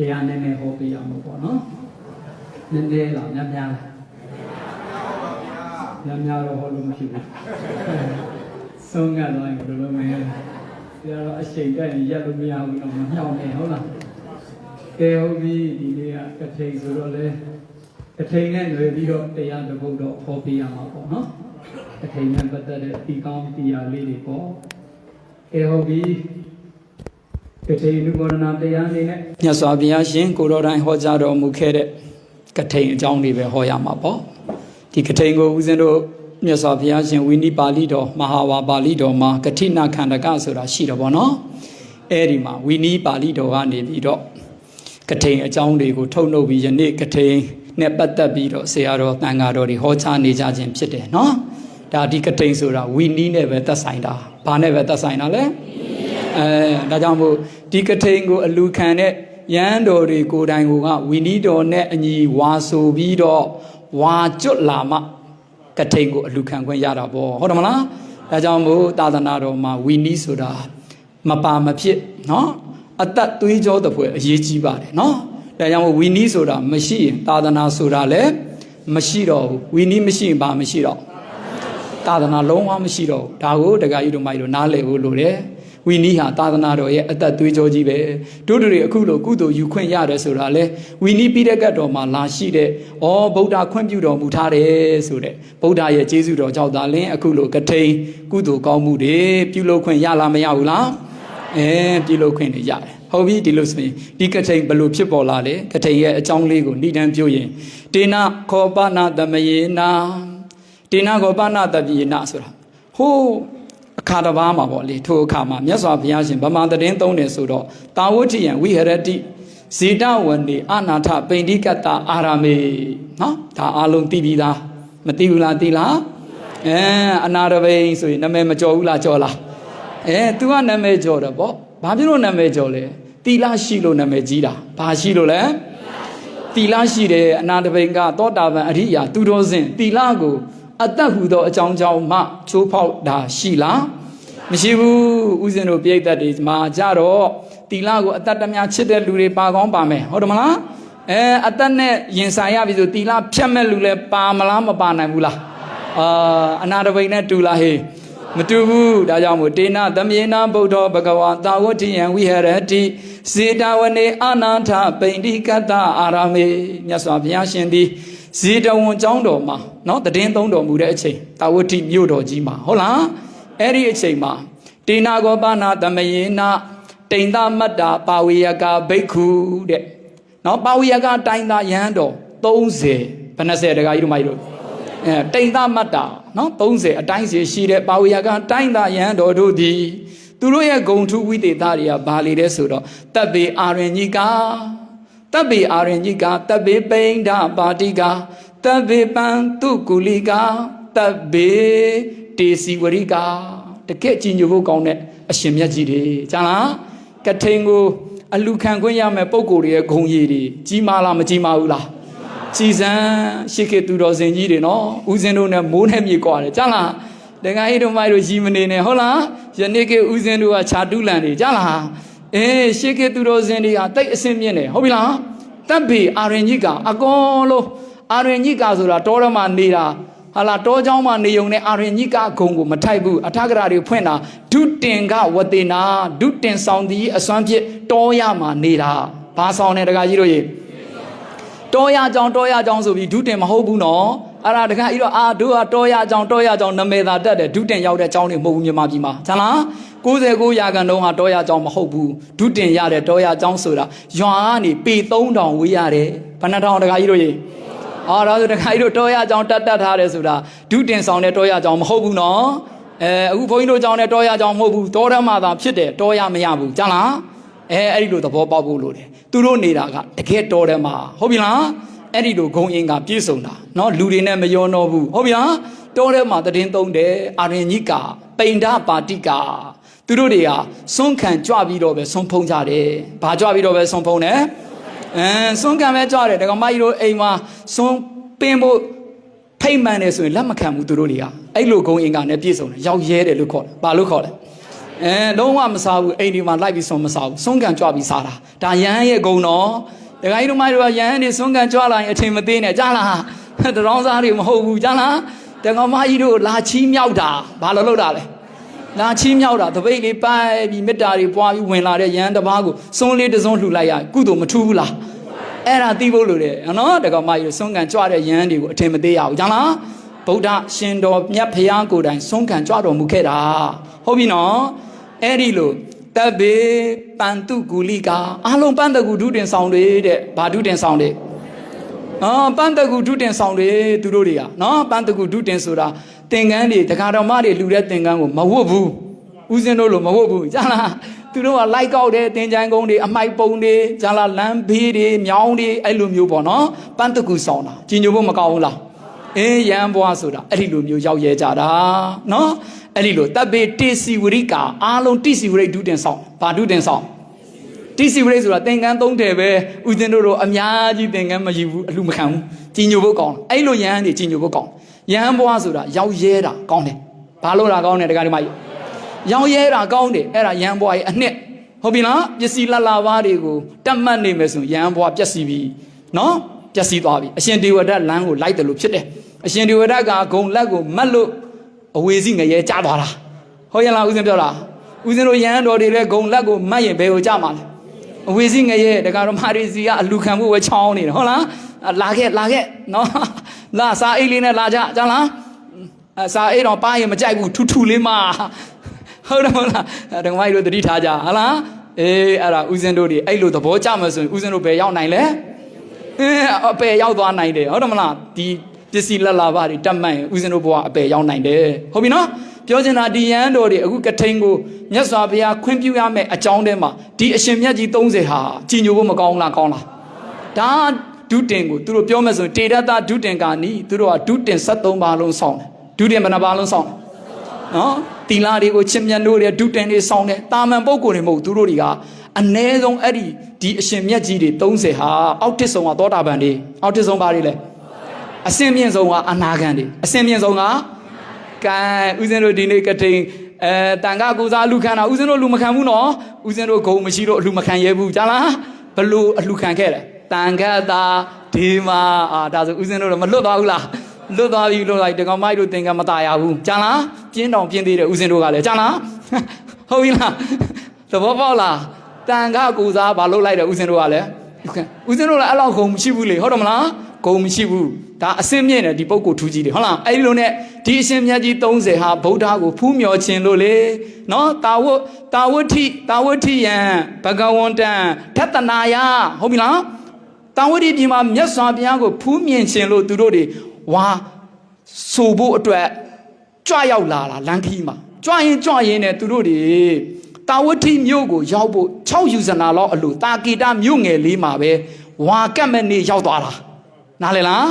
တရားနည်းနည်းဟောပြရမှာပေါ့နော်နည်းနည်းလားများများတော့ဟောလို့မရှိဘူးဆုံးကတော့ဘယ်လိုလုပ်မလဲဆရာတော်အချိန်တိုက်ရင်ရက်လို့မရဘူးတော့မမြောက်နေဟုတ်လားကဲဟုတ်ပြီဒီနေ့ကကထိန်ဆိုတော့လေကထိန်နဲ့လွယ်ပြီးတော့တရားတစ်ပုဒ်တော့ဟောပြရမှာပေါ့နော်ကထိန်နဲ့ပတ်သက်တဲ့ဒီကောင်းတရားလေးတွေပေါ့ကဲဟုတ်ပြီကထိန်လူဘောရဏတရားအနေနဲ့မြတ်စွာဘုရားရှင်ကိုတော်တိုင်ဟောကြားတော်မူခဲ့တဲ့ကထိန်အကြောင်းတွေပဲဟောရမှာပေါ့ဒီကထိန်ကိုဦးဇင်းတို့မြတ်စွာဘုရားရှင်ဝိနည်းပါဠိတော်မဟာဝါပါဠိတော်မှာကထိဏခန္ဓကဆိုတာရှိတော့ဗောနော်အဲ့ဒီမှာဝိနည်းပါဠိတော်ကနေပြီးတော့ကထိန်အကြောင်းတွေကိုထုတ်နှုတ်ပြီးယနေ့ကထိန်နဲ့ပတ်သက်ပြီးတော့ဆရာတော်တန်ဃာတော်တွေဟောကြားနေကြခြင်းဖြစ်တယ်နော်ဒါဒီကထိန်ဆိုတာဝိနည်းနဲ့ပဲသက်ဆိုင်တာဘာနဲ့ပဲသက်ဆိုင်တာလဲဒါကြောင့်မို့ဒီကထိန်ကိုအလူခံတဲ့ရဟန်းတော်တွေကိုယ်တိုင်ကဝိနည်းတော်နဲ့အညီဝါဆိုပြီးတော့ဝါကျွတ်လာမှကထိန်ကိုအလူခံခွင့်ရတာပေါ့ဟုတ်တယ်မလားဒါကြောင့်မို့သာသနာတော်မှာဝိနည်းဆိုတာမပါမဖြစ်နော်အသက်သွေးကြောတဲ့ဖွယ်အရေးကြီးပါတယ်နော်ဒါကြောင့်မို့ဝိနည်းဆိုတာမရှိရင်သာသနာဆိုတာလည်းမရှိတော့ဘူးဝိနည်းမရှိရင်ဘာမရှိတော့သာသနာလုံးဝမရှိတော့ဘူးဒါကိုတရားကြီးတို့မိုက်တို့နားလည်ဖို့လိုတယ်ဝိနည်းဟာသာသနာတော်ရဲ့အသက်သွေးကြောကြီးပဲတို့တွေအခုလိုကုသိုလ်ယူခွင့်ရတယ်ဆိုတာလေဝိနည်းပိဋကတ်တော်မှာလာရှိတဲ့ဩဗုဒ္ဓခွင့်ပြုတော်မူထားတယ်ဆိုတဲ့ဗုဒ္ဓရဲ့ကျေးဇူးတော်ကြောင့်သာလင်းအခုလိုကထိန်ကုသိုလ်ကောင်းမှုတွေပြုလုပ်ခွင့်ရလာမရဘူးလားပြုလုပ်ခွင့်တွေရတယ်ဟုတ်ပြီဒီလိုဆိုရင်ဒီကထိန်ဘယ်လိုဖြစ်ပေါ်လာလဲကထိန်ရဲ့အကြောင်းလေးကိုဏိဒံပြောရင်တေနခောပနာသမယေနာတေနခောပနာတပိယေနာဆိုတာဟိုးအခါတစ်ပါးမှာပေါ့လေထိုအခါမှာမြတ်စွာဘုရားရှင်ဗမာသတင်းသုံးတယ်ဆိုတော့တာဝတိယံဝိဟရတိဇေတဝနေအနာထပိန္ဒိကတအာရမေနော်ဒါအလုံးသိပြီးသားမသိဘူးလားသိလားအနာရပိန်ဆိုရင်နာမည်မကျော်ဘူးလားကျော်လားသူကနာမည်ကျော်တယ်ပေါ့ဘာဖြစ်လို့နာမည်ကျော်လဲသီလရှိလို့နာမည်ကြီးတာဘာရှိလို့လဲသီလရှိတယ်အနာရပိန်ကသောတာပန်အရိယာသူတော်စင်သီလကိုအသက်ဟူသောအကြောင်းကြောင့်မှချိုးဖောက်တာရှိလားမရှိဘူးဥစဉ်တို့ပြိဿတ်တွေမှာကြတော့တီလာကိုအသက်တများချစ်တဲ့လူတွေပါကောင်းပါမယ်ဟုတ်တယ်မလားအသက်နဲ့ရင်ဆိုင်ရပြီဆိုတီလာဖြတ်မဲ့လူလဲပါမလားမပါနိုင်ဘူးလားအနာတပိန်နဲ့တူလားဟေးမတူဘူးဒါကြောင့်မို့တေနသမယေနဗုဒ္ဓဘဂဝါတာဝတိယံဝိဟရတိဇေတဝနေအနာထပိန္ဒိကတအာရမေမြတ်စွာဘုရားရှင်သည်ဇေတဝန်ကျောင်းတော်မှာနော်တည်င်းသုံးတော်မူတဲ့အချိန်တာဝတိမြို့တော်ကြီးမှာဟုတ်လားအဲ့ဒီအချိန်မှာတေနာကောပနာသမယေနတိန်သမတ္တာပါဝေယကဘိက္ခုတဲ့နော်ပါဝေယကတိုင်းသားယဟန်တော်30ဘယ်20တကားကြီးတို့မိုက်တို့တိန်သမတ္တာနော်30အတိုင်းစီရှိတဲ့ပါဝေယကတိုင်းသားယဟန်တော်တို့သည်သူတို့ရဲ့ဂုံထုဝိသေသတွေကဘာလေလဲဆိုတော့တပ်ပေအာရဏိကာတပ်ပေအာရဏိကာတပ်ပေပိန္ဒပါတိကာတပ်ပေပန်တုကုလိကာတပ်ပေတေစီဝရိကာတကယ့်ကြည်ညိုဖို့ကောင်းတဲ့အရှင်မြတ်ကြီးတွေကြားလားကထိန်ကိုအလူခံခွင့်ရမယ်ပုံကိုယ်တွေရဲ့ဂုံရည်တွေကြီးမားလားမကြီးမားဘူးလားကြီးစံရှိခေသူတော်စင်ကြီးတွေနော်ဦးဇင်းတို့နဲ့မိုးနဲ့မြေကွာတယ်ကြားလားတခါဟိတို့မိုက်တို့ရီမနေနဲ့ဟုတ်လားယနေ့ကဦးဇင်းတို့ကခြာတူးလန်နေကြားလားရှိခေသူတော်စင်တွေဟာတိတ်အစင်းမြင့်တယ်ဟုတ်ပြီလားတပ်ပေအာရဏိကအကုန်လုံးအာရဏိကဆိုတာတောရမနေတာဟာလာတောเจ้าမှာနေုံနဲ့အာရဏိကဂုံကိုမထိုက်ဘူးအထကရာတွေဖွင့်တာဒုတင်ကဝတေနာဒုတင်ဆောင်သည်အစွမ်းဖြစ်တောရမှာနေတာဘာဆောင်နေတကကြီးတို့ရေတောရကြောင်ဆိုပြီးဒုတင်မဟုတ်ဘူးနော်အဲ့ဒါတကကြီးတော့တို့ကတောရကြောင်နာမည်သာတက်တယ်ဒုတင်ရောက်တဲ့ကြောင်းတွေမဟုတ်ဘူးမြန်မာပြည်မှာဇာလား99ရာခိုင်နှုန်းဟာတောရကြောင်မဟုတ်ဘူးဒုတင်ရတဲ့တောရကြောင်ဆိုတာရွာကနေပေ3000ဝေးရတယ်ဘယ်နှထောင်တကကြီးတို့ရေဒါဆိုတခါကြီးတို့တောရကြောင်တက်ထားတယ်ဆိုတာဒုတင်ဆောင်တဲ့တောရကြောင်မဟုတ်ဘူးနော်အခုဘုန်းကြီးတို့ကြောင်တဲ့တောရကြောင်မဟုတ်ဘူးတောရမှာသာဖြစ်တယ်တောရမရဘူးကြားလားအဲ့ဒီလိုသဘောပေါက်ဖို့လိုတယ်သူတို့နေတာကတကယ်တောရမှာဟုတ်ပြီလားအဲ့ဒီလိုဂုံအင်ကပြည့်စုံတာနော်လူတွေနဲ့မရောတော့ဘူးဟုတ်ပြီလားတောရမှာတည်င်းသုံးတယ်အာရဏိကပိန္ဒပါတိကသူတို့တွေကစွန့်ခံကြွပြီးတော့ပဲဆုံးဖုံးကြတယ်ဘာကြွပြီးတော့ပဲဆုံးဖုံးတယ်စွန့်ခံပဲကြွတယ်တကမကြီးတို့အိမ်မှာစွန့်ပင်ဖို့ဖိတ်မှန်တယ်ဆိုရင်လက်မခံဘူးသူတို့တွေကအဲ့လိုဂုံအင်္ဂါနဲ့ပြည့်စုံတယ်ရောက်ရဲတယ်လို့ခေါ်တယ်ဘာလို့ခေါ်လဲ လုံးဝမစားဘူးအိမ်ဒီမှာလိုက်ပြီးဆုံးမစားဘူးဆုံးကန်ကြွပြီးစားတာဒါရဟန်းရဲ့ဂုဏ်တော်ဒကာကြီးတို့မတို့ကရဟန်းတွေဆုံးကန်ကြွလာရင်အထင်မသေးနဲ့ကြားလားတရောင်းစားတွေမဟုတ်ဘူးကြားလားတကောင်မကြီးတို့လာချီးမြောက်တာဘာလို့လုပ်တာလဲလာချီးမြောက်တာတပိတ်လေးပိုက်ပြီးမေတ္တာတွေပွားပြီးဝင်လာတဲ့ရဟန်းတစ်ပါးကိုစွန်းလေးတစ်စွန်းလှူလိုက်ရကုသိုလ်မထူးဘူးလားအဲ့ဒါသိဖို့လိုတယ်နော်တကောင်မကြီးတို့ဆုံးကန်ကြွတဲ့ရဟန်းတွေကိုအထင်မသေးရဘူးကြားလားဗုဒ္ဓရှင်တော်မြတ်ဖရာကိုယ်တိုင်ဆုံးခံကြွတော်မူခဲ့တာဟုတ်ပြီနော်အဲ့ဒီလိုတပ်ဘေပန်တုဂူလိကာအားလုံးပန်းတကူဒုတင်ဆောင်တွေတဲ့ဘာဒုတင်ဆောင်တွေပန်းတကူဒုတင်ဆောင်တွေသူတို့တွေကနော်ပန်းတကူဒုတင်ဆိုတာသင်္ကန်းတွေတခါတော်မတွေလှူတဲ့သင်္ကန်းကိုမဝတ်ဘူးဦးဇင်းတို့လိုမဝတ်ဘူးကြားလားသူတို့ကလိုက်ကောက်တဲ့သင်္ကြန်ကုန်းတွေအမိုက်ပုံတွေကြားလားလမ်းဘေးတွေမြောင်းတွေအဲ့လိုမျိုးပေါ့နော်ပန်းတကူဆောင်တာကြီးညိုဖို့မကောင်းဘူးလားရန်ဘွားဆိုတာအဲ့ဒီလိုမျိုးရောက်ရဲကြတာနော်အဲ့ဒီလိုတပ်ပေတိစီဝရိကာအားလုံးတိစီဝရိဒုတင်ဆောင်ဘာဒုတင်ဆောင်တိစီဝရိဆိုတာသင်္ကန်း3ထည်ပဲဦးဇင်းတို့အများကြီးသင်္ကန်းမယူဘူးအလှမခံဘူးကြီးညိုဖို့ကောင်းအဲ့လိုရန်တွေကြီးညိုဖို့ကောင်းရန်ဘွားဆိုတာရောက်ရဲတာကောင်းတယ်ဘာလို့တာကောင်းတယ်တခါဒီမကြီးရောက်ရဲတာကောင်းတယ်အဲ့ဒါရန်ဘွားရဲ့အနှစ်ဟုတ်ပြီလားပစ္စည်းလလာပါးတွေကိုတတ်မှတ်နေမယ်ဆိုရန်ဘွားပျက်စီးပြီနော်ပျက်စီးသွားပြီအရှင်ဒေဝဒတ်လမ်းကိုလိုက်တယ်လို့ဖြစ်တယ်အရှင်ဒေဝဒတ်ကဂုံလက်ကိုမတ်လို့အဝေစီငရဲကြားသွားတာဟုတ်ရဲ့လားဦးဇင်းပြောတာဦးဇင်းတို့ရဟန်းတော်တွေလည်းဂုံလက်ကိုမတ်ရင်ဘယ်ကိုကြားမှာလဲအဝေစီငရဲတခါတော့မာရီစီကအလူခံဖို့ပဲချောင်းနေတယ်ဟုတ်လားလာခဲ့နော်လာစာအိတ်လေးနဲ့လာကြကြားလားစာအိတ်တော့ပါရင်မကြိုက်ဘူးထူလေးမဟုတ်တယ်မလားဒကမကြီးတို့တတိထားကြဟုတ်လားအဲ့ဒါဦးဇင်းတို့တွေအဲ့လိုသဘောကျမှဆိုရင်ဦးဇင်းတို့ဘယ်ရောက်နိုင်လဲအပယ်ရောက်သွားနိုင်တယ်ဟုတ်တယ်မလားဒီပစ္စည်းလက်လာပါတွေတတ်မှတ်ရင်ဦးဇင်းတို့ဘဝအပယ်ရောက်နိုင်တယ်ဟုတ်ပြီနော်ပြောချင်တာဒီရန်တော်တွေအခုကထိန်ကိုမြတ်စွာဘုရားခွင့်ပြုရမယ့်အကြောင်းထဲမှာဒီအရှင်မြတ်ကြီး30ဟာကြည်ညိုဖို့မကောင်းလားကောင်းလားဒါဒုတင်ကိုသူတို့ပြောမယ်ဆိုရင်တေရတဒုတင်ကာနီသူတို့ကဒုတင်73ပါလုံးဆောင်တယ်ဒုတင်ဘယ်နှပါလုံးဆောင်နော်တီလာတွေကိုချစ်မြတ်လို့တဲ့ဒုတင်တွေဆောင်တယ်တာမန်ပုဂ္ဂိုလ်တွေမဟုတ်သူတို့တွေကအနည်းဆုံးအဲ့ဒီအရှင်မြတ်ကြီးတွေ30ဟာအောက်တစ်ဆုံးကသောတာပန်တွေအောက်တစ်ဆုံးပါတွေလဲအစင်မြင့်ဆုံးကအနာဂံတွေအစင်မြင့်ဆုံးကကဲဦးဇင်းတို့ဒီနေ့ကတိန်တန်ခါကိုစားလူခံတာဦးဇင်းတို့လူမခံဘူးနော်ဦးဇင်းတို့ဂုံမရှိတော့အလူမခံရဲဘူးကြားလားဘလို့အလူခံခဲ့တယ်တန်ခါသာဒီမှာဒါဆိုဦးဇင်းတို့တော့မလွတ်သွားဘူးလားလွတ်သွားပြီလွတ်လိုက်တကောင်မကြီးတို့သင်္ကန်းမตายရဘူးကြားလားပြင်းတောင်ပြင်းသေးတယ်ဦးဇင်းတို့ကလည်းကြားလားဟုတ်ပြီလားသဘောပေါက်လားတန်ခါကိုစားဘာလို့လိုက်တယ်ဦးဇင်းတို့ကလည်းဦးဇင်းတို့လည်းအဲ့လောက်ဂုံမရှိဘူးလေဟုတ်တယ်မလားဂုံမရှိဘူးဒါအစင်းမြင့်တယ်ဒီပုဂ္ဂိုလ်ထူးကြီးတွေဟုတ်လားအဲ့ဒီလိုနဲ့ဒီအရှင်မြတ်ကြီး30ဟာဗုဒ္ဓကိုဖူးမြော်ခြင်းလို့လေနော်တာဝဋ္ဌိယံဘဂဝန္တံထတနာယဟုတ်ပြီလားတာဝဋ္ဌိပြည်မှာမြတ်စွာဘုရားကိုဖူးမြင်ခြင်းလို့သူတို့တွေဝါဆိုဖို့အတွက်ကြွရောက်လာတာလမ်းခီးမှာကြွရင်နဲ့သူတို့တွေတာဝဋ္ဌိမြို့ကိုရောက်ဖို့6ယူဇနာလောက်အလိုတာကိတမြို့ငယ်လေးမှာပဲဝါကတ်မဲ့နေရောက်သွားတာနားလည်လာ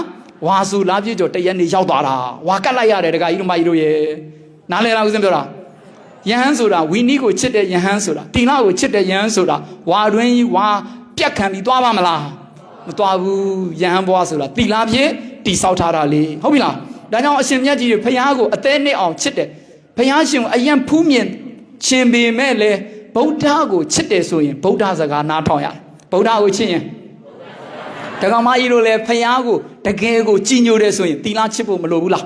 းဝါစုလားပြည့်ကျော်တရက်နေရောက်သွားတာဝါကတ်လိုက်ရတယ်တခါကြီးတို့မကြီးတို့ရဲ့နားလည်လားဦးဇင်းပြောတာယဟန်ဆိုတာဝီနီကိုချစ်တဲ့ယဟန်ဆိုတာတိလကိုချစ်တဲ့ယဟန်ဆိုတာဝါတွင်းကြီးဝါပြက်ခံပြီးသွားပါမလားမသွားဘူးယဟန်ဘွားဆိုတာတိလဖြစ်တိဆောက်ထားတာလေဟုတ်ပြီလားဒါကြောင့်အရှင်မြတ်ကြီးတွေဖះကိုအသေးနှစ်အောင်ချစ်တယ်ဖះရှင်ကိုအယံဖူးမြင်ရှင်ပေမဲ့လေဗုဒ္ဓကိုချစ်တယ်ဆိုရင်ဗုဒ္ဓစကားနားထောင်ရတယ်ဗုဒ္ဓကိုချစ်ရင်ဒကမကြီးတို့လည်းဖះကိုတကယ်ကိုကြည်ညိုတယ်ဆိုရင်တိလချစ်ဖို့မလိုဘူးလာ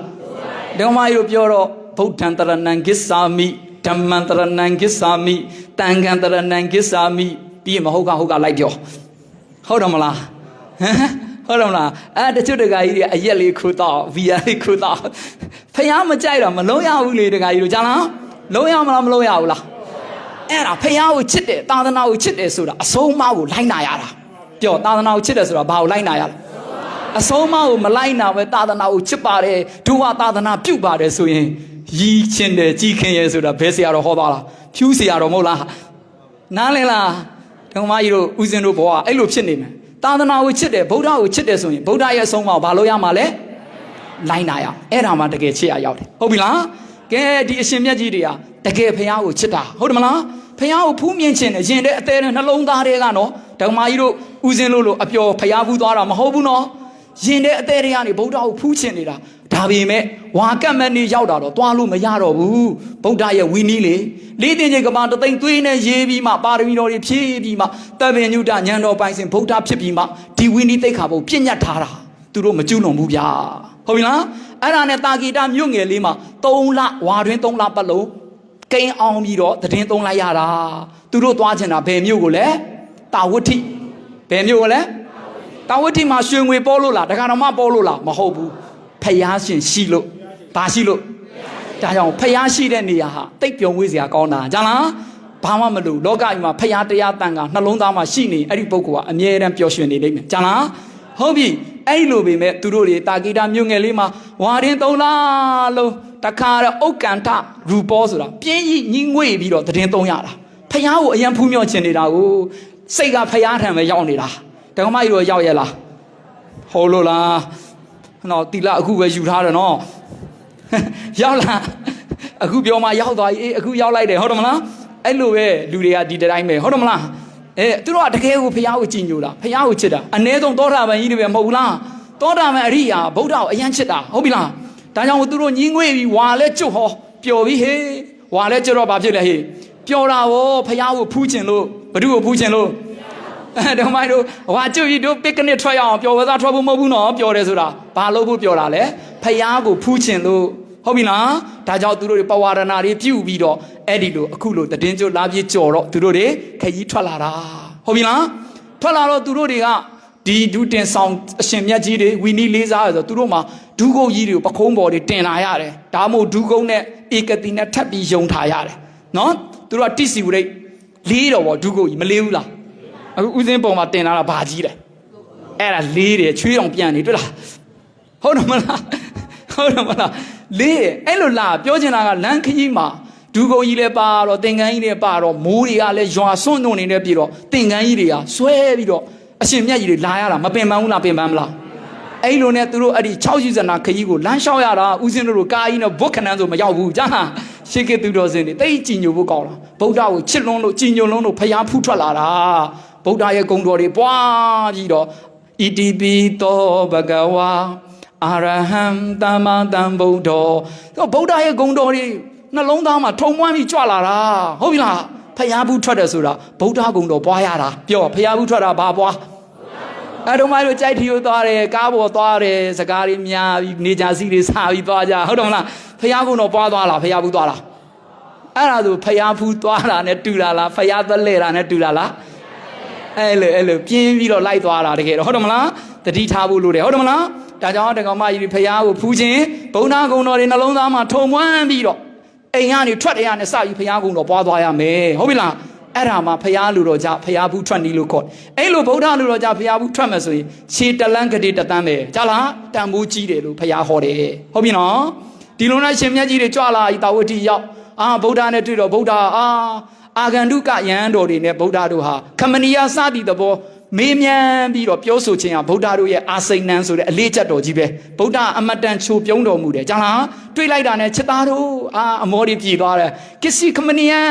းဒကမကြီးတို့ပြောတော့ဗုဒ္ဓံတရဏံဂစ္ဆာမိဓမ္မံတရဏံဂစ္ဆာမိတန်ခံတရဏံဂစ္ဆာမိပြီးမဟုတ်ကလိုက်ပြောဟုတ်တယ်မလားဟုတ်တယ်မလားတချို့တကကြီးတွေအရက်လေးခိုးတော့ဗီယာလေးခိုးတော့ဖះမကြိုက်တော့မလုံးရဘူးလေတကကြီးတို့ကြားလားလုံးရမလားမလုံးရဘူးလားအဲ့ဒါဖះကိုချစ်တယ်သာသနာကိုချစ်တယ်ဆိုတာအဆုံးအမကိုလိုက်နာရတာပြောသာသနာကိုချစ်တယ်ဆိုတာဘာကိုလိုက်နာရလဲအဆုံးအမကိုမလိုက်နာပဲသာသနာကိုချစ်ပါတယ်ဒုဝသာသနာပြုတ်ပါတယ်ဆိုရင်ရီးချင်းတယ်ကြီးခင်ရဲဆိုတာဘယ်ဆရာတော်ဟောသွားလားဖြူးဆရာတော်မဟုတ်လားနားလည်လားဒကမကြီးတို့ဦးဇင်းတို့ဘောကအဲ့လိုဖြစ်နေမယ်သာသနာကိုချစ်တယ်ဗုဒ္ဓကိုချစ်တယ်ဆိုရင်ဗုဒ္ဓရဲ့အဆုံးအမကိုဘာလို့ရမှာလဲလိုက်နာရအဲ့ဒါမှတကယ်ချစ်ရရောက်တယ်ဟုတ်ပြီလားကဲဒီအရှင်မြတ်ကြီးတွေကတကယ်ဖះကိုချစ်တာဟုတ်တယ်မလားဖះကိုဖူးမြင်ခြင်းနဲ့ရင်တဲ့အသေးနဲ့နှလုံးသားတွေကနော်ဒကမကြီးတို့ဦးဇင်းလို့အပျော်ဖះဖူးသွားတာမဟုတ်ဘူးနော်ရင်တဲ့အသေးတွေကနေဗုဒ္ဓကိုဖူးခြင်းနေတာဒ ဒါပေမဲ့ဝါကတ်မနေရောက်တာတော့သွားလို့မရတော့ဘူးဗုဒ္ဓရဲ့ဝီနီးလေလေးတင်ကြီးကဘာတသိန်းသွေးနဲ့ရေးပြီးမှပါရမီတော်တွေဖြည့်ပြီးမှတပင်ညုတညံတော်ပိုင်စဉ်ဗုဒ္ဓဖြစ်ပြီးမှဒီဝီနီးသိက္ခာပုဒ်ပြည့်ညတ်ထားတာသူတို့မကျူးလွန်ဘူးဗျာဟုတ်ပြီလားအဲ့ဒါနဲ့တာဂီတာမြို့ငယ်လေးမှာ3လဝါတွင်3လပတ်လုံးကိန်းအောင်ပြီးတော့သတင်းသုံးလိုက်ရတာသူတို့သွားချင်တာဘယ်မြို့ကိုလဲတာဝတိဘယ်မြို့ကိုလဲတာဝတိမှာရွှေငွေပေါ်လို့လားတခါတော့မှပေါ်လို့လားမဟုတ်ဘူးဖျားရှင်ရှိလို့ဘာရှိလို့ဒါကြောင့်ဖျားရှိတဲ့နေရာဟာတိတ်ပြုံဝေးစရာကောင်းတာကြလားဘာမှမလို့လောကကြီးမှာဖျားတရားတန်ခါနှလုံးသားမှာရှိနေအဲ့ဒီပုဂ္ဂိုလ်ကအမြဲတမ်းပျော်ရွှင်နေလိမ့်မယ်ကြလားဟုတ်ပြီအဲ့လိုပေမဲ့သူတို့တွေတာဂီတာမြို့ငယ်လေးမှာဝါရင်3လလုံးတခါတော့ဥက္ကန္ထရူပေါ်ဆိုတာပြင်းကြီးညင်းငွေ့ပြီးတော့သတင်းသုံးရတာဖျားကိုအယံဖူးမြော့ချင်နေတာကိုစိတ်ကဖျားထံပဲရောက်နေတာတက္ကမကြီးတို့ရောက်ရဲ့လားဟုတ်လို့လားနော်တီလာအခုပဲယူထားတယ်နော်ရောက်လားအခုပြောမှရောက်သွားပြီအခုရောက်လိုက်တယ်ဟုတ်တယ်မလားအဲ့လိုပဲလူတွေကဒီတိုင်းပဲဟုတ်တယ်မလားသူတို့ကတကယ်ကိုဖျားကိုကြည်ညိုတာဖျားကိုချစ်တာအ ਨੇ ဆုံးသောတာပန်ကြီးတွေပဲမဟုတ်ဘူးလားသောတာပန်အရိယာဗုဒ္ဓကိုအယံချစ်တာဟုတ်ပြီလားဒါကြောင့်သူတို့ညင်းငွေ့ပြီးဝါလဲကျွတ်ဟောပျော်ပြီဟေးဝါလဲကျွတ်တော့ဘာဖြစ်လဲဟေးပျော်တာဗောဖျားကိုဖူးချင်လို့ဘ누구ကိုဖူးချင်လို့တော့မိုင်းတို့ဝါကျွတ်ပြီးတို့ပစ်ကနစ်ထွက်ရအောင်ပျော်ဝသားထွက်ဖို့မဟုတ်ဘူးနော်ပျော်တယ်ဆိုတာဘာလို့ဖို့ပျော်တာလဲဖျားကိုဖူးချင်လို့ဟုတ်ပြီလားဒါကြောင့်သူတို့တွေပဝါဒနာတွေပြုပြီးတော့အဲ့ဒီလိုအခုလိုတည်င်းကျွတ်လာပြေကြော်တော့သူတို့တွေခကြီးထွက်လာတာဟုတ်ပြီလားထွက်လာတော့သူတို့တွေကဒီဒုတင်ဆောင်အရှင်မြတ်ကြီးတွေဝီနီလေးစားရဆိုသူတို့မှာဒုကုတ်ကြီးတွေကိုပခုံးပေါ်တွေတင်လာရတယ်ဒါမှမဟုတ်ဒုကုတ်နဲ့ဧကတိနဲ့ထပ်ပြီးယုံထားရတယ်နော်သူတို့ကတိစီဝရိတ်လေးတော့ဗောဒုကုတ်ကြီးမလေးဘူးလားအခုဥစဉ်ပုံမှာတင်လာတာဘာကြီးလဲအဲ့ဒါလေးတယ်ချွေးအောင်ပြန်နေတွေ့လားဟုတ်တယ်မလားဟုတ်တယ်မလားလေးတယ်အဲ့လိုလားပြောချင်တာကလမ်းခကြီးမှာဒုကုတ်ကြီးလည်းပါတော့သင်္ကန်းကြီးလည်းပါတော့မိုးတွေကလည်းရွာစွန့်တွန်းနေတဲ့ပြည်တော့သင်္ကန်းကြီးတွေကဆွဲပြီးတော့အရှင်မြတ်ကြီးတွေလာရတာမပင်ပန်းဘူးလားပင်ပန်းမလားအဲ့လိုနဲ့သူတို့အဲ့ဒီ6ရှိစနာခကြီးကိုလမ်းလျှောက်ရတာဥစဉ်တို့ကားကြီးနဲ့ဘုတ်ခဏန်းဆိုမရောက်ဘူးကြားလားရှေးကသူတော်စင်တွေတိတ်ကြည်ညိုဖို့ကောင်းတာဗုဒ္ဓကိုချစ်လွန်းလို့ကြည်ညိုလွန်းလို့ဖျားဖူးထွက်လာတာဗုဒ္ဓရဲ့ဂုဏ်တော်တွေပွားပြီးတော့ဣတိပိသောဘဂဝါအာရဟံသမ္မာသမ္ဗုဒ္ဓောဗုဒ္ဓရဲ့ဂုဏ်တော်တွေနှလုံးသားမှာထုံမွမ်းပြီးကြွလာတာဟုတ်ပြီလားဖျားဖူးထွက်တယ်ဆိုတာဗုဒ္ဓဂုဏ်တော်ပွားရတာပြောဖျားဖူးထွက်တာဘာပွားအဲ့တော့မှတို့ကြိုက်ထီကိုသွားတယ်ကားပေါ်သွားတယ်စကားတွေများပြီးနေကြစီတွေစားပြီးသွားကြဟုတ်တယ်မလားဖျားကုန်းတော့ပွားသွားလားဖျားဖူးသွားလားအဲ့ဒါဆိုဖျားဖူးသွားတာနဲ့တူလာလားဖျားသက်လဲတာနဲ့တူလာလားအဲ့လိုပြင်းပြီးတော့လိုက်သွားတာတကယ်တော့ဟုတ်တယ်မလားတတိထားဖို့လိုတယ်ဟုတ်တယ်မလားဒါကြောင့်တကောင်မကြီးဖျားကိုဖူးခြင်းဘုံနာကုန်းတော်တွေနှလုံးသားမှာထုံမွမ်းပြီးတော့အိမ်ကနေထွက်ရနဲ့စပြီးဖျားကုန်းတော်ပွားသွားရမယ်ဟုတ်ပြီလားအဲ့ဒါမှဖျားလူတော်ကြဖျားဘူးထွက်နီးလို့ခေါ်အဲ့လိုဗုဒ္ဓလူတော်ကြဖျားဘူးထွက်မယ်ဆိုရင်ခြေတလန်းကတိတသန်းပဲကြားလားတန်ဖိုးကြီးတယ်လို့ဖျားဟောတယ်ဟုတ်ပြီနော်ဒီလိုနဲ့ရှင်မြတ်ကြီးတွေကြွလာပြီးတာဝတိရောက်ဗုဒ္ဓနဲ့တွေ့တော့ဗုဒ္ဓအာဂန္တုကယဟန်တော်တွေနဲ့ဗုဒ္ဓတို့ဟာခမနီယာစသည်သဘောမေးမြန်းပြီးတော့ပြောဆိုခြင်းဟာဗုဒ္ဓတို့ရဲ့အာစိန်နံဆိုတဲ့အလေးချက်တော်ကြီးပဲဗုဒ္ဓအမတန်ချိုပြုံးတော်မူတယ်ကြားလားတွေ့လိုက်တာနဲ့ချစ်သားတို့အမောတွေပြည်သွားတယ်ကစ္စည်းခမနီယံ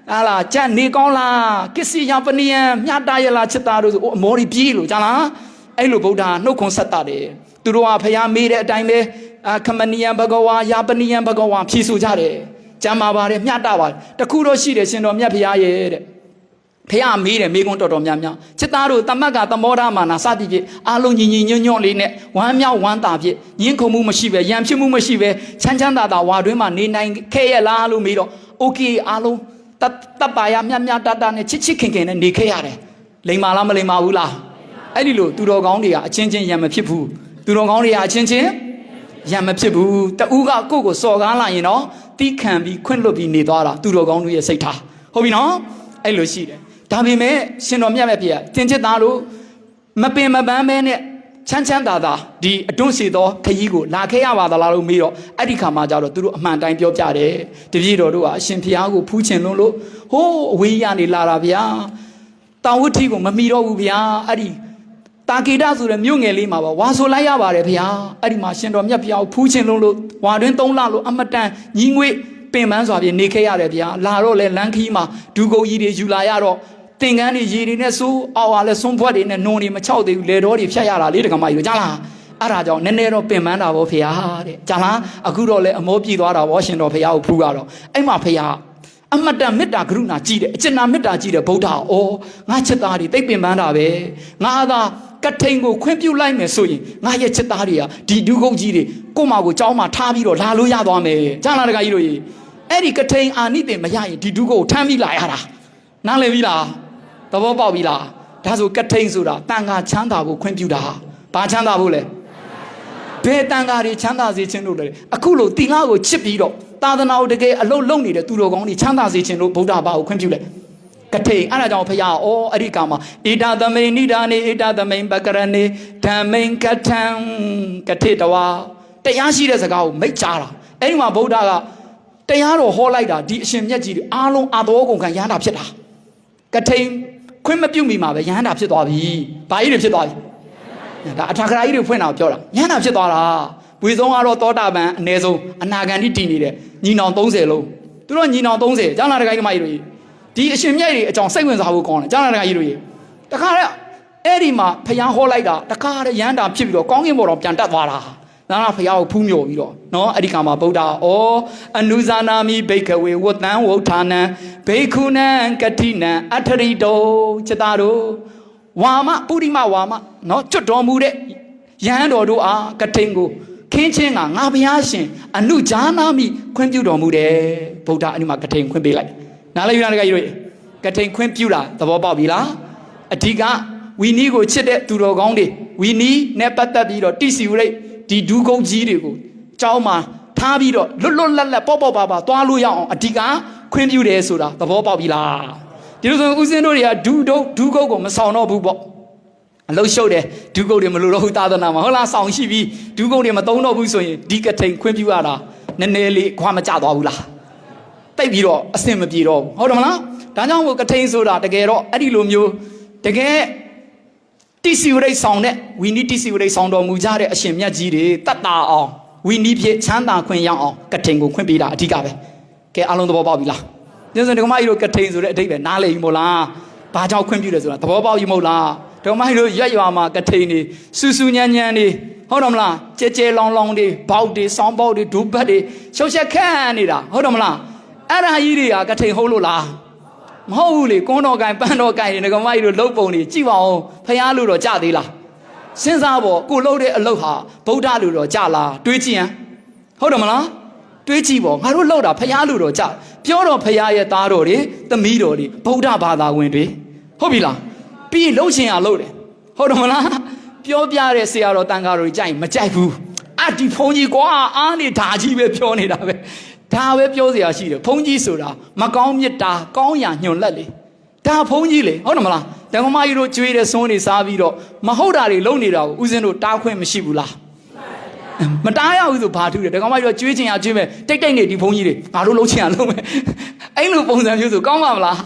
ဟာလားကြက်နေကောင်းလားကစ္စည်းယပနီယံမြတ်တရလားချစ်သားတို့ဆိုအမောတွေပြေးလို့ကြားလားအဲ့လိုဗုဒ္ဓနှုတ်ခွန်းဆက်တာတယ်သူတို့ကဖျားမေးတဲ့အတိုင်းပဲခမနီယံဘဂဝါယပနီယံဘဂဝါဖြေဆိုကြတယ်ကျမ်းပါပါတယ်မြတ်တာပါတခုတော့ရှိတယ်ရှင်တော်မြတ်ဖျားရဲ့တဲ့ဖះမေးတယ်မေးခွန်းတော်တော်များများချစ်သားတို့တမက်ကသမောဓမာနာစသည်ဖြင့်အားလုံးညီညီညွတ်ညွတ်လေးနဲ့ဝမ်းမြောက်ဝမ်းသာဖြင့်ညှင်းခုန်မှုမရှိပဲရံဖြစ်မှုမရှိပဲချမ်းချမ်းသာသာဝါတွင်းမှာနေနိုင်ခဲ့ရလားလို့မေးတော့โอเคအားလုံးတပ်ပါရမြတ်မြတ်တတနဲ့ချစ်ချစ်ခင်ခင်နဲ့နေခဲ့ရတယ်လိမ္မာလားမလိမ္မာဘူးလားအဲ့ဒီလိုသူတော်ကောင်းတွေကအချင်းချင်းရံမဖြစ်ဘူးသူတော်ကောင်းတွေကအချင်းချင်းရံမဖြစ်ဘူးတူကကိုယ့်ကိုစော်ကားလာရင်တော့တီးခံပြီးခွင့်လွတ်ပြီးနေသွားတာသူတော်ကောင်းတို့ရဲ့စိတ်ထားဟုတ်ပြီနော်အဲ့လိုရှိတယ်ဒါပေမဲ့ရှင်တော်မြတ်ပဲပြတင်ချစ်သားတို့မပင်မပန်းပဲနဲ့ချမ်းချမ်းသာသာဒီအတွန့်စီသောခကြီးကိုလာခဲ့ရပါသလားလို့မေးတော့အဲ့ဒီခါမှကျတော့သူတို့အမှန်တိုင်းပြောပြတယ်တပည့်တော်တို့ကအရှင်ဖျားကိုဖူးချင်လို့ဟိုးအဝေးရနေလာတာဗျာတောင်ဝဋ္ဌိကိုမမီတော့ဘူးဗျာအဲ့ဒီတာကေတဆိုတဲ့မြို့ငယ်လေးမှာပါဝါဆိုလိုက်ရပါတယ်ဗျာအဲ့ဒီမှာရှင်တော်မြတ်ဖျားကိုဖူးချင်လို့ဝါတွင်3လလို့အမတန်ညီငွေပင်ပန်းစွာဖြင့်နေခဲ့ရတယ်ဗျာလာတော့လေလမ်းခီးမှာဒူကုတ်ကြီးတွေယူလာရတော့သင်္ကန်းတွေရေတွေနဲ့စိုးအော်ဟာလဲစွန့်ဖွက်တွေနဲ့နုံတွေမချောက်သေးဘူးလေတော်တွေဖြတ်ရတာလေးတကမာကြီးတို့ကြားလား အဲ့ဒါကြောင့်နည်းနည်းတော့ပင်ပန်းတာဗောဖေတဲ့ကြာလားအခုတော့လေအမောပြေးသွားတာဗောရှင်တော်ဖေကိုဖူးကတော့အဲ့မှာဖေအမတန်မေတ္တာကရုဏာကြီးတယ်အကျဉ်းနာမေတ္တာကြီးတယ်ဗုဒ္ဓဩငါချစ်သားတွေတိတ်ပင်ပန်းတာပဲငါသာကထိန်ကိုခွင့်ပြုလိုက်မယ်ဆိုရင်ငါရဲ့ချစ်သားတွေကဒီဒုက္ခကြီးတွေကိုယ့်မှာကိုကြောင်းမှာထားပြီးတော့လာလို့ရသွားမယ်ကြားလားတခါကြီးတို့ကြီးအဲ့ဒီကထိန်အာနိသင်မရရင်ဒီဒုက္ခကိုထမ်းပြီးလာရတာနားလည်ပြီလားသဘောပေါက်ပြီလားဒါဆိုကထိန်ဆိုတာတန်ခါချမ်းသာကိုခွင့်ပြုတာဘာချမ်းသာဖို့လဲဘယ်တန်ခါတွေချမ်းသာစေခြင်းလို့လဲအခုလို့တိလာကိုချစ်ပြီးတော့သာသနာ့တကယ်အလုံးလုံးနေတဲ့သူတော်ကောင်းတွေချမ်းသာစေခြင်းလို့ဗုဒ္ဓဘာကိုခွင့်ပြုလိုက်ကထိန်အဲ့ဒါကြောင့်ဖခင်အဲ့ဒီကမှာဣဒသမိန်နိဒာနေဣဒသမိန်ပကရဏေဓမ္မိန်ကထံကထိတဝါတရားရှိတဲ့စကားကိုမိတ်ချတာအဲ့ဒီမှာဗုဒ္ဓကတရားတော်ဟောလိုက်တာဒီအရှင်မြတ်ကြီးတွေအားလုံးအာတော်ကုန်ခံရဟန္တာဖြစ်တာကထိန်ခွင့်မပြုမိမှာပဲရဟန္တာဖြစ်သွားပြီဘာကြီးတွေဖြစ်သွားပြီဒါအထာခရာကြီးတွေဖွင့်တာပြောတာရဟန္တာဖြစ်သွားတာဝေဆုံးကတော့သောတာပန်အ ਨੇ ဆုံးအနာဂံတိတည်နေတဲ့ညီနောင်30လုံးသူတို့ညီနောင်30ကျောင်းလာတခိုင်းဓမ္မကြီးတွေဒီအရှင်မြတ်တွေအကြောင်းစိတ်ဝင်စားဖို့ကောင်းတယ်ကျောင်းလာတခိုင်းကြီးတွေတခါတည်းအဲ့ဒီမှာဖျားဟောလိုက်တာတခါတည်းရဟန္တာဖြစ်ပြီးတော့ကောင်းကင်ဘော်တော်ပြန်တက်သွားတာနာနာဖျားကိုဖူးမြော်ပြီးတော့နော်အဲ့ဒီကမှာဗုဒ္ဓအနုဇာနာမိဘိကဝေဝတ္တံဝုဌာနံဘိက္ခုနံကတိနံအထရိတောจิตာတို့ဝါမပုရိမဝါမနော်ကျွတ်တော်မူတဲ့ယဟန်တော်တို့အားကထိန်ကိုခင်းချင်းကငါဘုရားရှင်အနုဇာနာမိခွင့်ပြုတော်မူတယ်ဗုဒ္ဓအဲ့ဒီမှာကထိန်ခွင့်ပေးလိုက်နားလည်ယူနာတကကြီးတို့ကထိန်ခွင့်ပြုတာသဘောပေါက်ပြီလားအဓိကဝီနီးကိုချစ်တဲ့သူတော်ကောင်းတွေဝီနီးနဲ့ပတ်သက်ပြီးတော့တိစီဝရိတ်ဒီဒုကုန်းကြီးတွေကိုကြောင်းမှာထားပြီးတော့လွတ်လွတ်လပ်လပ်ပေါ့ပေါ့ပါပါသွားလို့ရအောင်အဓိကခွင့်ပြုတယ်ဆိုတာသဘောပေါက်ပြီလားဒီလိုဆိုဦးစင်းတို့တွေကဒုကုန်းကိုမဆောင်တော့ဘူးပေါ့အလုံးရှုပ်တယ်ဒုကုန်းတွေမလို့တော့သာသနာမှာဟုတ်လားဆောင်ရှိပြီးဒုကုန်းတွေမသုံးတော့ဘူးဆိုရင်ဒီကထိန်ခွင့်ပြုရတာနည်းနည်းလေးခွာမကျသွားဘူးလားတိတ်ပြီးတော့အဆင်မပြေတော့ဘူးဟုတ်တယ်မလားဒါကြောင့်မို့ကထိန်ဆိုတာတကယ်တော့အဲ့ဒီလိုမျိုးတကယ်တိစီဝရိတ်ဆောင်တဲ့ဝီနီးတိစီဝရိတ်ဆောင်တော်မူကြတဲ့အရှင်မြတ်ကြီးတွေတတ်တာအောင်ဝီနီးဖြစ်ချမ်းသာခွင့်ရအောင်ကထိန်ကိုခွင့်ပေးတာအဓိကပဲကဲအားလုံးသဘောပေါက်ပြီလားညစံဒကမကြီးတို့ကထိန်ဆိုတဲ့အဓိပ္ပာယ်နားလည်ပြီမို့လားဘာကြောင့်ခွင့်ပြုတယ်ဆိုတာသဘောပေါက်ပြီမို့လားဒကမကြီးတို့ရက်ရွာမှာကထိန်နေစူးစူးညံ့ညံ့နေဟုတ်တယ်မလားကြဲကြဲလောင်လောင်တွေဘောက်တွေဆောင်းဘောက်တွေဒူဘတ်တွေရှုပ်ရှက်ခန့်နေတာဟုတ်တယ်မလားအဲ့ဒါကြီးတွေကကထိန်ဟုတ်လို့လားမဟုတ်ဘူးလေကွန်းတော်ကိုင်ပန်းတော်ကိုင်နေကမကြီးတို့လှုပ်ပုံတွေကြည့်ပါအောင်ဖះလို့တော့ကြသေးလားစဉ်းစားပေါ့ကိုလှုပ်တဲ့အလုပ်ဟာဗုဒ္ဓလို့တော့ကြလားတွေးကြည့်ရင်ဟုတ်တယ်မလားတွေးကြည့်ပေါ့ငါတို့လှုပ်တာဖះလို့တော့ကြပြောတော့ဖះရဲ့သားတော်တွေသမီးတော်တွေဗုဒ္ဓဘာသာဝင်တွေဟုတ်ပြီလားပြီးလှုပ်ရှင်ရလှုပ်တယ်ဟုတ်တယ်မလားပြောပြတဲ့ဆရာတော်တန်ခါတော်ကြီးကြိုက်မကြိုက်ဘူးဒီဖုန်းကြီးကွာအားနေဓာကြီးပဲပြောနေတာပဲဒါပဲပြောစရာရှိတယ်ဘုန်းကြီးဆိုတာမကောင်းမြတ်တာကောင်းရာညွန်လက်လေဒါဘုန်းကြီးလေဟုတ်တယ်မလားတန်ခမကြီးတို့ကျွေးတဲ့စွန်းတွေစားပြီးတော့မဟုတ်တာတွေလုပ်နေတာကိုဦးဇင်းတို့တားခွင့်မရှိဘူးလားမတားရဘူးဆိုဘာထူးတယ်တန်ခမကြီးတို့ကျွေးချင်ရကျွေးမယ်တိတ်တိတ်နေဒီဘုန်းကြီးတွေငါတို့လုပ်ချင်ရလုပ်မယ်အဲ့လိုပုံစံမျိုးဆိုကောင်းပါမလာ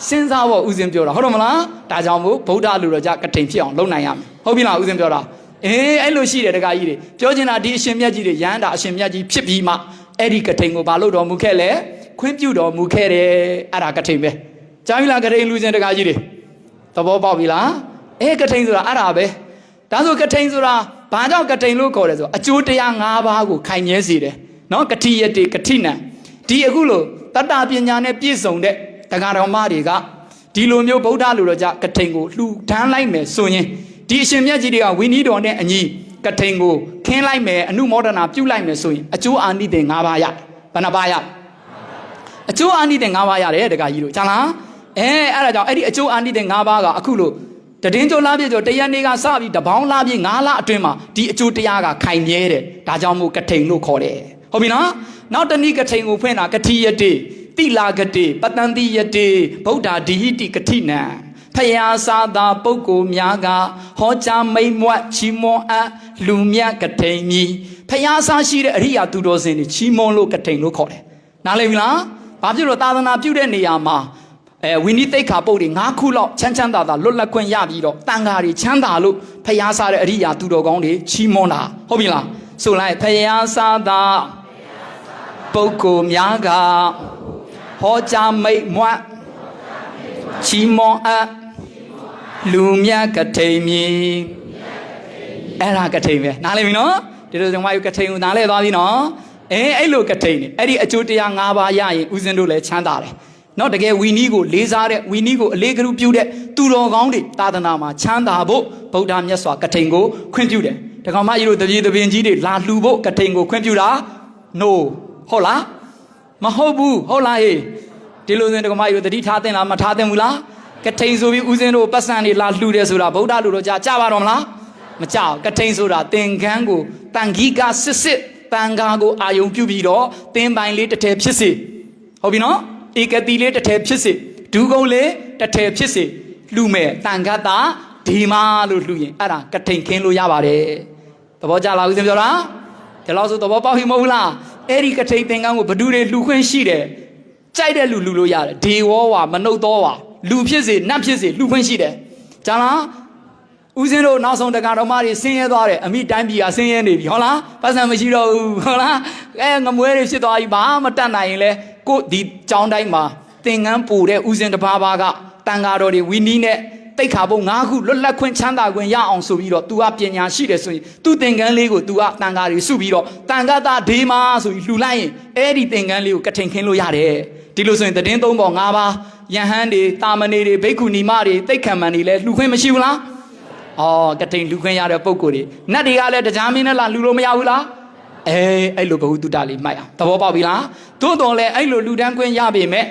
းစဉ်းစားဖို့ဦးဇင်းပြောတာဟုတ်တယ်မလားဒါကြောင့်မို့ဗုဒ္ဓလူတော်ကြကထိန်ဖြစ်အောင်လုပ်နိုင်ရမယ်ဟုတ်ပြီလားဦးဇင်းပြောတာအဲ့လိုရှိတယ်တခါကြီးတွေပြောချင်တာဒီအရှင်မြတ်ကြီးတွေရဟန္တာအရှင်မြတ်ကြီးဖြစ်ပြီးမှအဲ့ဒီကထိန်ကိုဘာလို့တော်မူခဲ့လဲခွင့်ပြုတော်မူခဲ့တယ်အဲ့ဒါကထိန်ပဲကြားပြီလားကထိန်လူချင်းတကားကြီးတွေသဘောပေါက်ပြီလားကထိန်ဆိုတာအဲ့ဒါပဲဒါဆိုကထိန်ဆိုတာဘာကြောင့်ကထိန်လို့ခေါ်တယ်ဆိုအကျိုးတရား၅ပါးကိုခိုင်မြဲစေတယ်နော်ကတိယတေကတိနံဒီအခုလို့တတ္တပညာနဲ့ပြည့်စုံတဲ့တရားတော်မတွေကဒီလိုမျိုးဗုဒ္ဓလူတော်ကြကထိန်ကိုလှူဒန်းလိုက်မယ်ဆိုရင်ဒီအရှင်မြတ်ကြီးတွေကဝိနည်းတော်နဲ့အညီကထိန်ကိုခင်းလိုက်မယ်အနုမောဒနာပြုလိုက်မယ်ဆိုရင်အကျိုးအာနိသင်၅ပါးရဘယ်နှပါးရအကျိုးအာနိသင်၅ပါးရတယ်တခါကြီးတို့ကြားလားအဲ့ဒါကြောင့်အဲ့ဒီအကျိုးအာနိသင်၅ပါးကအခုလို့တည်င်းကျိုးလားပြည့်ကျိုးတရက်နေ့ကစပြီးတပေါင်းလားပြည့်9လအတွင်းမှာဒီအကျိုးတရားကခိုင်မြဲတယ်ဒါကြောင့်မို့ကထိန်လို့ခေါ်တယ်ဟုတ်ပြီနော်နောက်တနည်းကထိန်ကိုဖွင့်တာကတိယတေတိလာကတေပတန်တိယတေဗုဒ္ဓဒီဟိတိကတိနံဖယားစာသာပုဂ္ဂိုလ်များကဟောကြားမိန်မွတ်ချီးမွမ်းအပ်လူမြတ်ကထိန်မြည်ဖယားစားရှိတဲ့အရိယာသူတော်စင်တွေချီးမွမ်းလို့ကထိန်လို့ခေါ်တယ်နားလည်ပြီလားဘာဖြစ်လို့သာသနာပြုတဲ့နေရာမှာဝိနည်းသိက္ခာပုဒ်တွေ9ခုလောက်ချမ်းချမ်းသာသာလွတ်လပ်ခွင့်ရပြီးတော့တန်ဃာတွေချမ်းသာလို့ဖယားစားတဲ့အရိယာသူတော်ကောင်းတွေချီးမွမ်းတာဟုတ်ပြီလားဆိုလိုက်ဖယားစားသာပုဂ္ဂိုလ်များကဟောကြားမိန်မွတ်ချီးမွမ်းအပ်လူမြတ်ကထိန်မြည် အဲ့ဒါကထိန်ပဲနားလည်ပြီနော်ဒီလိုကျွန်မတို့ကထိန်ကိုနားလည်သွားပြီနော်အဲ့လိုကထိန်နေအဲ့ဒီအကျိုးတရား၅ပါးရရင်ဦးဇင်းတို့လည်းချမ်းသာတယ်နော်တကယ်ဝီနီးကိုလေးစားတဲ့ဝီနီးကိုအလေးကလူပြုတဲ့သူတော်ကောင်းတွေသာသနာမှာချမ်းသာဖို့ဗုဒ္ဓမြတ်စွာကထိန်ကိုခွင့်ပြုတယ်တကောင်မကြီးတို့တပြေတပင်ကြီးတွေလာလှူဖို့ကထိန်ကိုခွင့်ပြုတာ no ဟုတ်လားမဟုတ်ဘူးဟုတ်လားဟေးဒီလိုဆိုရင်တကောင်မကြီးတို့တတိထားတင်လားမထားတင်ဘူးလားကထိန်ဆိုပြီးဦးဇင်းတို့ပတ်စံတွေလာလှူတယ်ဆိုတာဗုဒ္ဓလူတော်ကြပါတော့မလားမကြောက်ကထိန်ဆိုတာသင်္ကန်းကိုတန်ဂီကစစ်တန်ကားကိုအာယုံပြုပြီးတော့သင်ပိုင်လေးတစ်ထည်ဖြစ်စေဟုတ်ပြီနော်ဧကတိလေးတစ်ထည်ဖြစ်စေဒူးကုန်းလေးတစ်ထည်ဖြစ်စေလှူမဲ့တန်ခတ်တာဒီမာလို့လှူရင်အဲ့ဒါကထိန်ခင်းလို့ရပါတယ်သဘောကျလားဦးဇင်းပြောတာဒီလောက်ဆိုသဘောပေါက်ပြီမဟုတ်လားအဲ့ဒီကထိန်သင်္ကန်းကိုဘဒူတွေလှူခွင့်ရှိတယ်ကြိုက်တဲ့လူလှူလို့ရတယ်ဒေဝဝါမနှုတ်သောဝါလူဖြစ်စေနတ်ဖြစ်စေလှူခွင့်ရှိတယ်ကြားလားဦးဇင်းတို့နောက်ဆုံးတက္ကတော်မတွေဆင်းရဲသွားတယ်အမိတိုင်းပြည်ကဆင်းရဲနေပြီဟုတ်လားပတ်စံမရှိတော့ဘူးဟုတ်လားငမွဲတွေဖြစ်သွားပြီဘာမှမတတ်နိုင်ရင်လဲကိုဒီကြောင်းတိုင်းမှာသင်္ကန်းပူတဲ့ဦးဇင်းတစ်ပါးကတန်ဃာတော်တွေဝီနီးနဲ့တိတ်ခါပုံ၅ခုလွတ်လပ်ခွင့်ချမ်းသာခွင့်ရအောင်ဆိုပြီးတော့ तू ကပညာရှိတယ်ဆိုရင် तू သင်္ကန်းလေးကို तू ကတန်ဃာတွေစုပြီးတော့တန်ဃာသားဒေမာဆိုပြီးလှူလိုက်ရင်အဲ့ဒီသင်္ကန်းလေးကိုကထိန်ခင်းလို့ရတယ်ဒီလိုဆိုရင်သတင်း၃ပေါ်၅ပါးယဟန်တွေတာမဏေတွေဘိက္ခုနီမတွေတိတ်ခံမန်တွေလည်းလှူခွင့်မရှိဘူးလားကထိန်လူခွင့်ရတဲ့ပုံကိုယ်တွေနတ်တွေကလည်းတရားမင်းနဲ့လာလူလို့မရဘူးလားအဲ့လိုဘဟုတုတလေးမှတ်အောင်သဘောပေါက်ပြီလားသို့တော်လည်းအဲ့လိုလူတန်းခွင့်ရပေမဲ့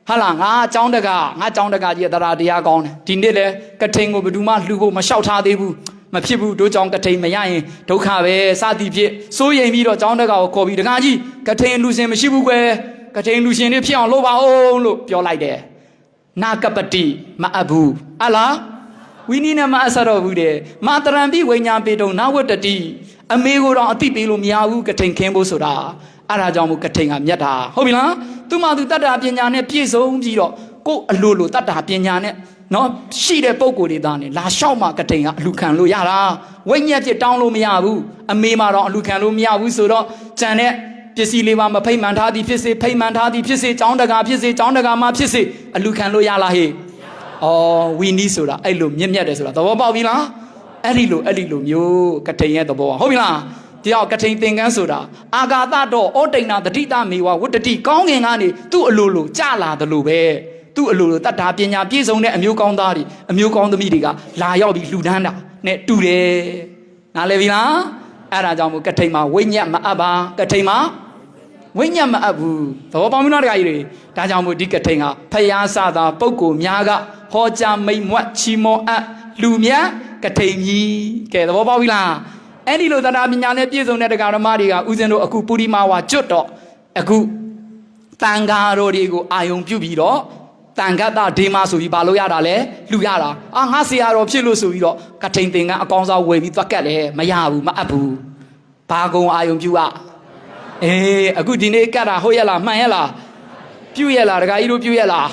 ဟာလားငါအကြောင်းတကကြီးတရားကောင်းတယ်ဒီနေ့လည်းကထိန်ကိုဘယ်သူမှလှူဖို့မလျှောက်ထားသေးဘူးမဖြစ်ဘူးတို့ကြောင့်ကထိန်မရရင်ဒုက္ခပဲစသည်ဖြင့်စိုးရိမ်ပြီးတော့အကြောင်းတကကိုခေါ်ပြီးတကားကြီးကထိန်လူရှင်မရှိဘူးကွယ်ကထိန်လူရှင်တွေဖြစ်အောင်လုပ်ပါဦးလို့ပြောလိုက်တယ်နာကပတိမအပ်ဘူးအလားဝီနီနဲ့မအဆတော့ဘူးတဲ့မာတရံပိဝိညာပေတုံနဝတ္တတိအမေကိုတော့အတိပေးလို့မရဘူးကထိန်ခင်းဖို့ဆိုတာအဲ့ဒါကြောင့်မို့ကထိန်ကမြတ်တာဟုတ်ပြီလားသူမှသူတတ္တာပညာနဲ့ပြည့်စုံပြီးတော့ကိုယ်အလိုလိုတတ္တာပညာနဲ့နော်ရှိတဲ့ပုံကိုယ်တွေသားနဲ့လာလျှောက်မှကထိန်ကအလူခံလို့ရတာဝိညာဉ်ဖြစ်တောင်းလို့မရဘူးအမေမှာတော့အလူခံလို့မရဘူးဆိုတော့ကြံတဲ့ပစ္စည်းလေးပါမဖိတ်မှန်ထားသည်ဖြစ်စေဖိတ်မှန်ထားသည်ဖြစ်စေចောင်းတကာဖြစ်စေចောင်းတကာမှဖြစ်စေအလူခံလို့ရလားဟေ့ဝီနီးဆိုတာအဲ့လိုမြင့်မြတ်တယ်ဆိုတာသဘောပေါက်ပြီလားအဲ့ဒီလိုမျိုးကထိန်ရဲ့သဘောဟုတ်ပြီလားဒီအောင်ကထိန်သင်္ကန်းဆိုတာအာဂါသတော့ဩတိဏတတိတမေဝဝတ္တတိကောင်းငင်ကနေသူ့အလိုလိုကြလာတယ်လို့ပဲသူ့အလိုလိုတတ္တာပညာပြည့်စုံတဲ့အမျိုးကောင်းသားတွေအမျိုးကောင်းသမီးတွေကလာရောက်ပြီးလှူဒန်းတာနဲ့တူတယ်နားလည်ပြီလားအဲ့ဒါကြောင့်မို့ကထိန်မှာဝိညာဉ်မအပ်ပါကထိန်မှာဝိညာဉ်မအပ်ဘူးသဘောပေါက်ပြီနော်တခါကြီးတွေဒါကြောင့်မို့ဒီကထိန်ကဖယားစသာပုဂ္ဂိုလ်များကဟောကြားမိတ်မွတ်ချီမောအပ်လူမြတ်ကထိန်ကြီးကဲသဘောပေါက်ပြီလားအဲ့ဒီလိုတတ္တာပညာနဲ့ပြည့်စုံတဲ့တရားဓမ္မတွေကဥစဉ်တို့အခုပုရိမာဝါကျွတ်တော့အခုတန်ဃာတော်တွေကိုအာယုံပြုပြီးတော့တန်ခတ်တာဒေမာဆိုပြီးဘာလို့ရတာလဲလူရတာငါဆရာတော်ဖြစ်လို့ဆိုပြီးတော့ကထိန်သင်္ကန်းအကောင်းစားဝယ်ပြီးသွားကတ်လဲမရဘူးမအပ်ဘူးဘာကုံအာယုံပြုအခုဒီနေ့ကတ်တာဟုတ်ရလားမှန်ရလားပြုရလားဒကာကြီးတို့ပြုရလာ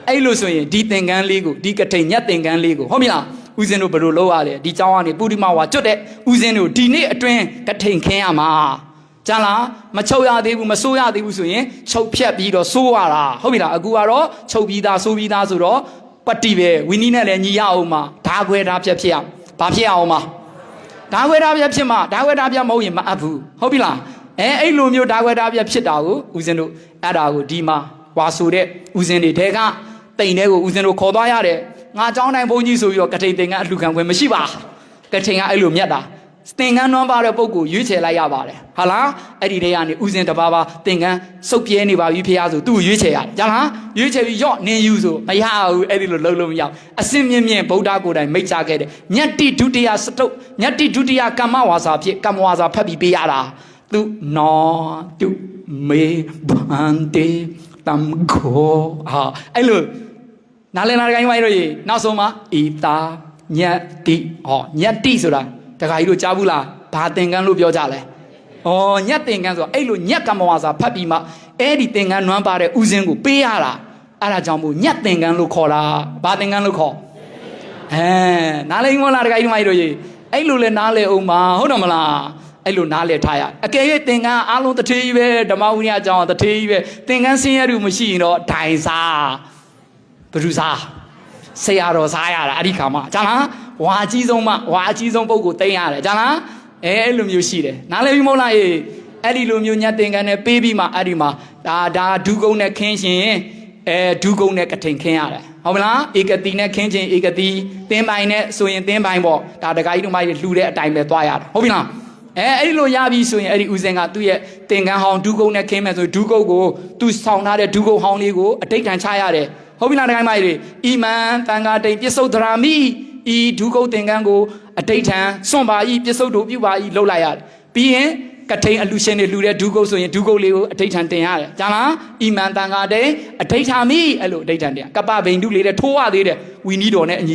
းအဲ့လိုဆိုရင်ဒီသင်္ကန်းလေးကိုဒီကထိန်ညက်သင်္ကန်းလေးကိုဟုတ်ပြီလားဦးဇင်းတို့ဘယ်လိုလုပ်ရလဲဒီเจ้าကနေပုရိမာဝါကျွတ်တဲ့ဦးဇင်းတို့ဒီနေ့အတွင်းကထိန်ခင်းရမှာကြားလားမချုပ်ရသေးဘူးမစိုးရသေးဘူးဆိုရင်ချုပ်ဖြတ်ပြီးတော့စိုးရတာဟုတ်ပြီလားအခုကတော့ချုပ်ပြီးသားစိုးပြီးသားဆိုတော့ပတ္တိပဲဝီနီးနဲ့လည်းညီရအောင်မှာဓာခွဲဓာဖြတ်ဖြစ်အောင်ဘာဖြစ်အောင်မှာဓာခွဲဓာဖြတ်ဖြစ်မှာဓာခွဲဓာဖြတ်မဟုတ်ရင်မအပ်ဘူးဟုတ်ပြီလားအဲ့လိုမျိုးဓာခွဲဓာဖြတ်ဖြစ်တာကိုဦးဇင်းတို့အဲ့ဒါကိုဒီမှာဝါဆိုတဲ့ဦးဇင်းတွေတဲကတိန်တဲ့ကိုဦးဇင်းတို့ခေါ်သွားရတယ်ငါเจ้าတိုင်းဘုန်းကြီးဆိုပြီးတော့ကထိန်သင်္ကန်းအလှခံခွင့်မရှိပါကထိန်ကအဲ့လိုမြတ်တာသင်္ကန်းနွမ်းပါတဲ့ပုဂ္ဂိုလ်ရွေးချယ်လိုက်ရပါတယ်ဟာလားအဲ့ဒီတည်းကနေဦးဇင်းတပါးပါသင်္ကန်းစုပ်ပြဲနေပါပြီဖေဟာဆိုသူ့ကိုရွေးချယ်ရတယ်ကြားလားရွေးချယ်ပြီးရော့နင်းယူဆိုမရဘူးအဲ့ဒီလိုလုံးလုံးမရအစင်မြင့်မြင့်ဗုဒ္ဓကိုယ်တိုင်မိတ်ချခဲ့တယ်ညတ္တိဒုတိယစတုတ်ညတ္တိဒုတိယကမ္မဝါစာဖြစ်ကမ္မဝါစာဖတ်ပြီးပေးရတာသူနောတုမေဘန္တေတမ်ခောအဲ့လိုနားလည်လားတခါကြီးမကြီးတို့ရေနောက်ဆုံးမှာဤတာညတ္တိညတ္တိဆိုတာတခါကြီးတို့ကြားဘူးလားဘာသင်္ကန်းလို့ပြောကြလဲညက်သင်္ကန်းဆိုတာအဲ့လိုညက်ကမ္မဝါစာဖတ်ပြီးမှအဲ့ဒီသင်္ကန်းနွမ်းပါတဲ့ဥစဉ်ကိုပေးရတာအဲ့ဒါကြောင့်မို့ညက်သင်္ကန်းလို့ခေါ်တာဘာသင်္ကန်းလို့ခေါ်နားလည်မလားတခါကြီးမကြီးတို့ရေအဲ့လိုလဲနားလည်အောင်ပါဟုတ်တယ်မလားအဲ့လိုနားလည်ထားရအကယ်၍သင်္ကန်းအားလုံးတထေးကြီးပဲဓမ္မဝိနည်းအကြောင်းတထေးကြီးပဲသင်္ကန်းဆင်းရဲမှုမရှိရင်တော့ဒိုင်စားဘယ်သူစားဆရာတော်စားရတာအဲ့ဒီခါမှာကြားလား ဝါကြီးဆုံးဝါအကြီးဆုံးပုဂ္ဂိုလ်သိမ်းရတယ်ကြားလားအဲ့လိုမျိုးရှိတယ်နားလည်ပြီမဟုတ်လားအဲ့ဒီလိုမျိုးညတ်သင်္ကန်းနဲ့ပေးပြီးမှအဲ့ဒီမှာဒါဒုကုန်းနဲ့ခင်းရှင်ဒုကုန်းနဲ့ကထိန်ခင်းရတယ်ဟုတ်မလားဧကတိနဲ့ခင်းခြင်းဧကတိသင်းပိုင်နဲ့ဆိုရင်သင်းပိုင်ပေါ့ဒါတခါကြီးတို့မကြီးလှူတဲ့အတိုင်းပဲသွားရတယ်ဟုတ်ပြီလားအဲ့ဒီလိုရပြီဆိုရင်အဲ့ဒီဦးစင်ကသူ့ရဲ့သင်္ကန်းဟောင်းဒုကုန်းနဲ့ခင်းမယ်ဆိုဒုကုန်းကိုသူဆောင်ထားတဲ့ဒုကုန်းဟောင်းလေးကိုအတိတ်တန်ချရတယ်ဟုတ်ပြီလားတခါကြီးမကြီးဣမံတန်ခါတိန်ပစ္စုဒ္ဓရာမိဤဒုကုန်းသင်္ကန်းကိုအတိတ်တန်စွန့်ပါဤပစ္စုဒ္ဓပြုပါဤလှုပ်လိုက်ရတယ်ပြီးရင်ကထိန်အလူရှင်တွေလှူတဲ့ဒုကုတ်ဆိုရင်ဒုကုတ်လေးကိုအဋိဋ္ဌံတင်ရတယ်။ကြားလား။ဣမန်တန်ခါတဲ့အဋိဋ္ဌာမိအဲ့လိုအဋိဋ္ဌံတင်ကပ္ပဗိန္ဓုလေးတဲ့ထိုးရသေးတဲ့ဝီနီးတော်နဲ့အည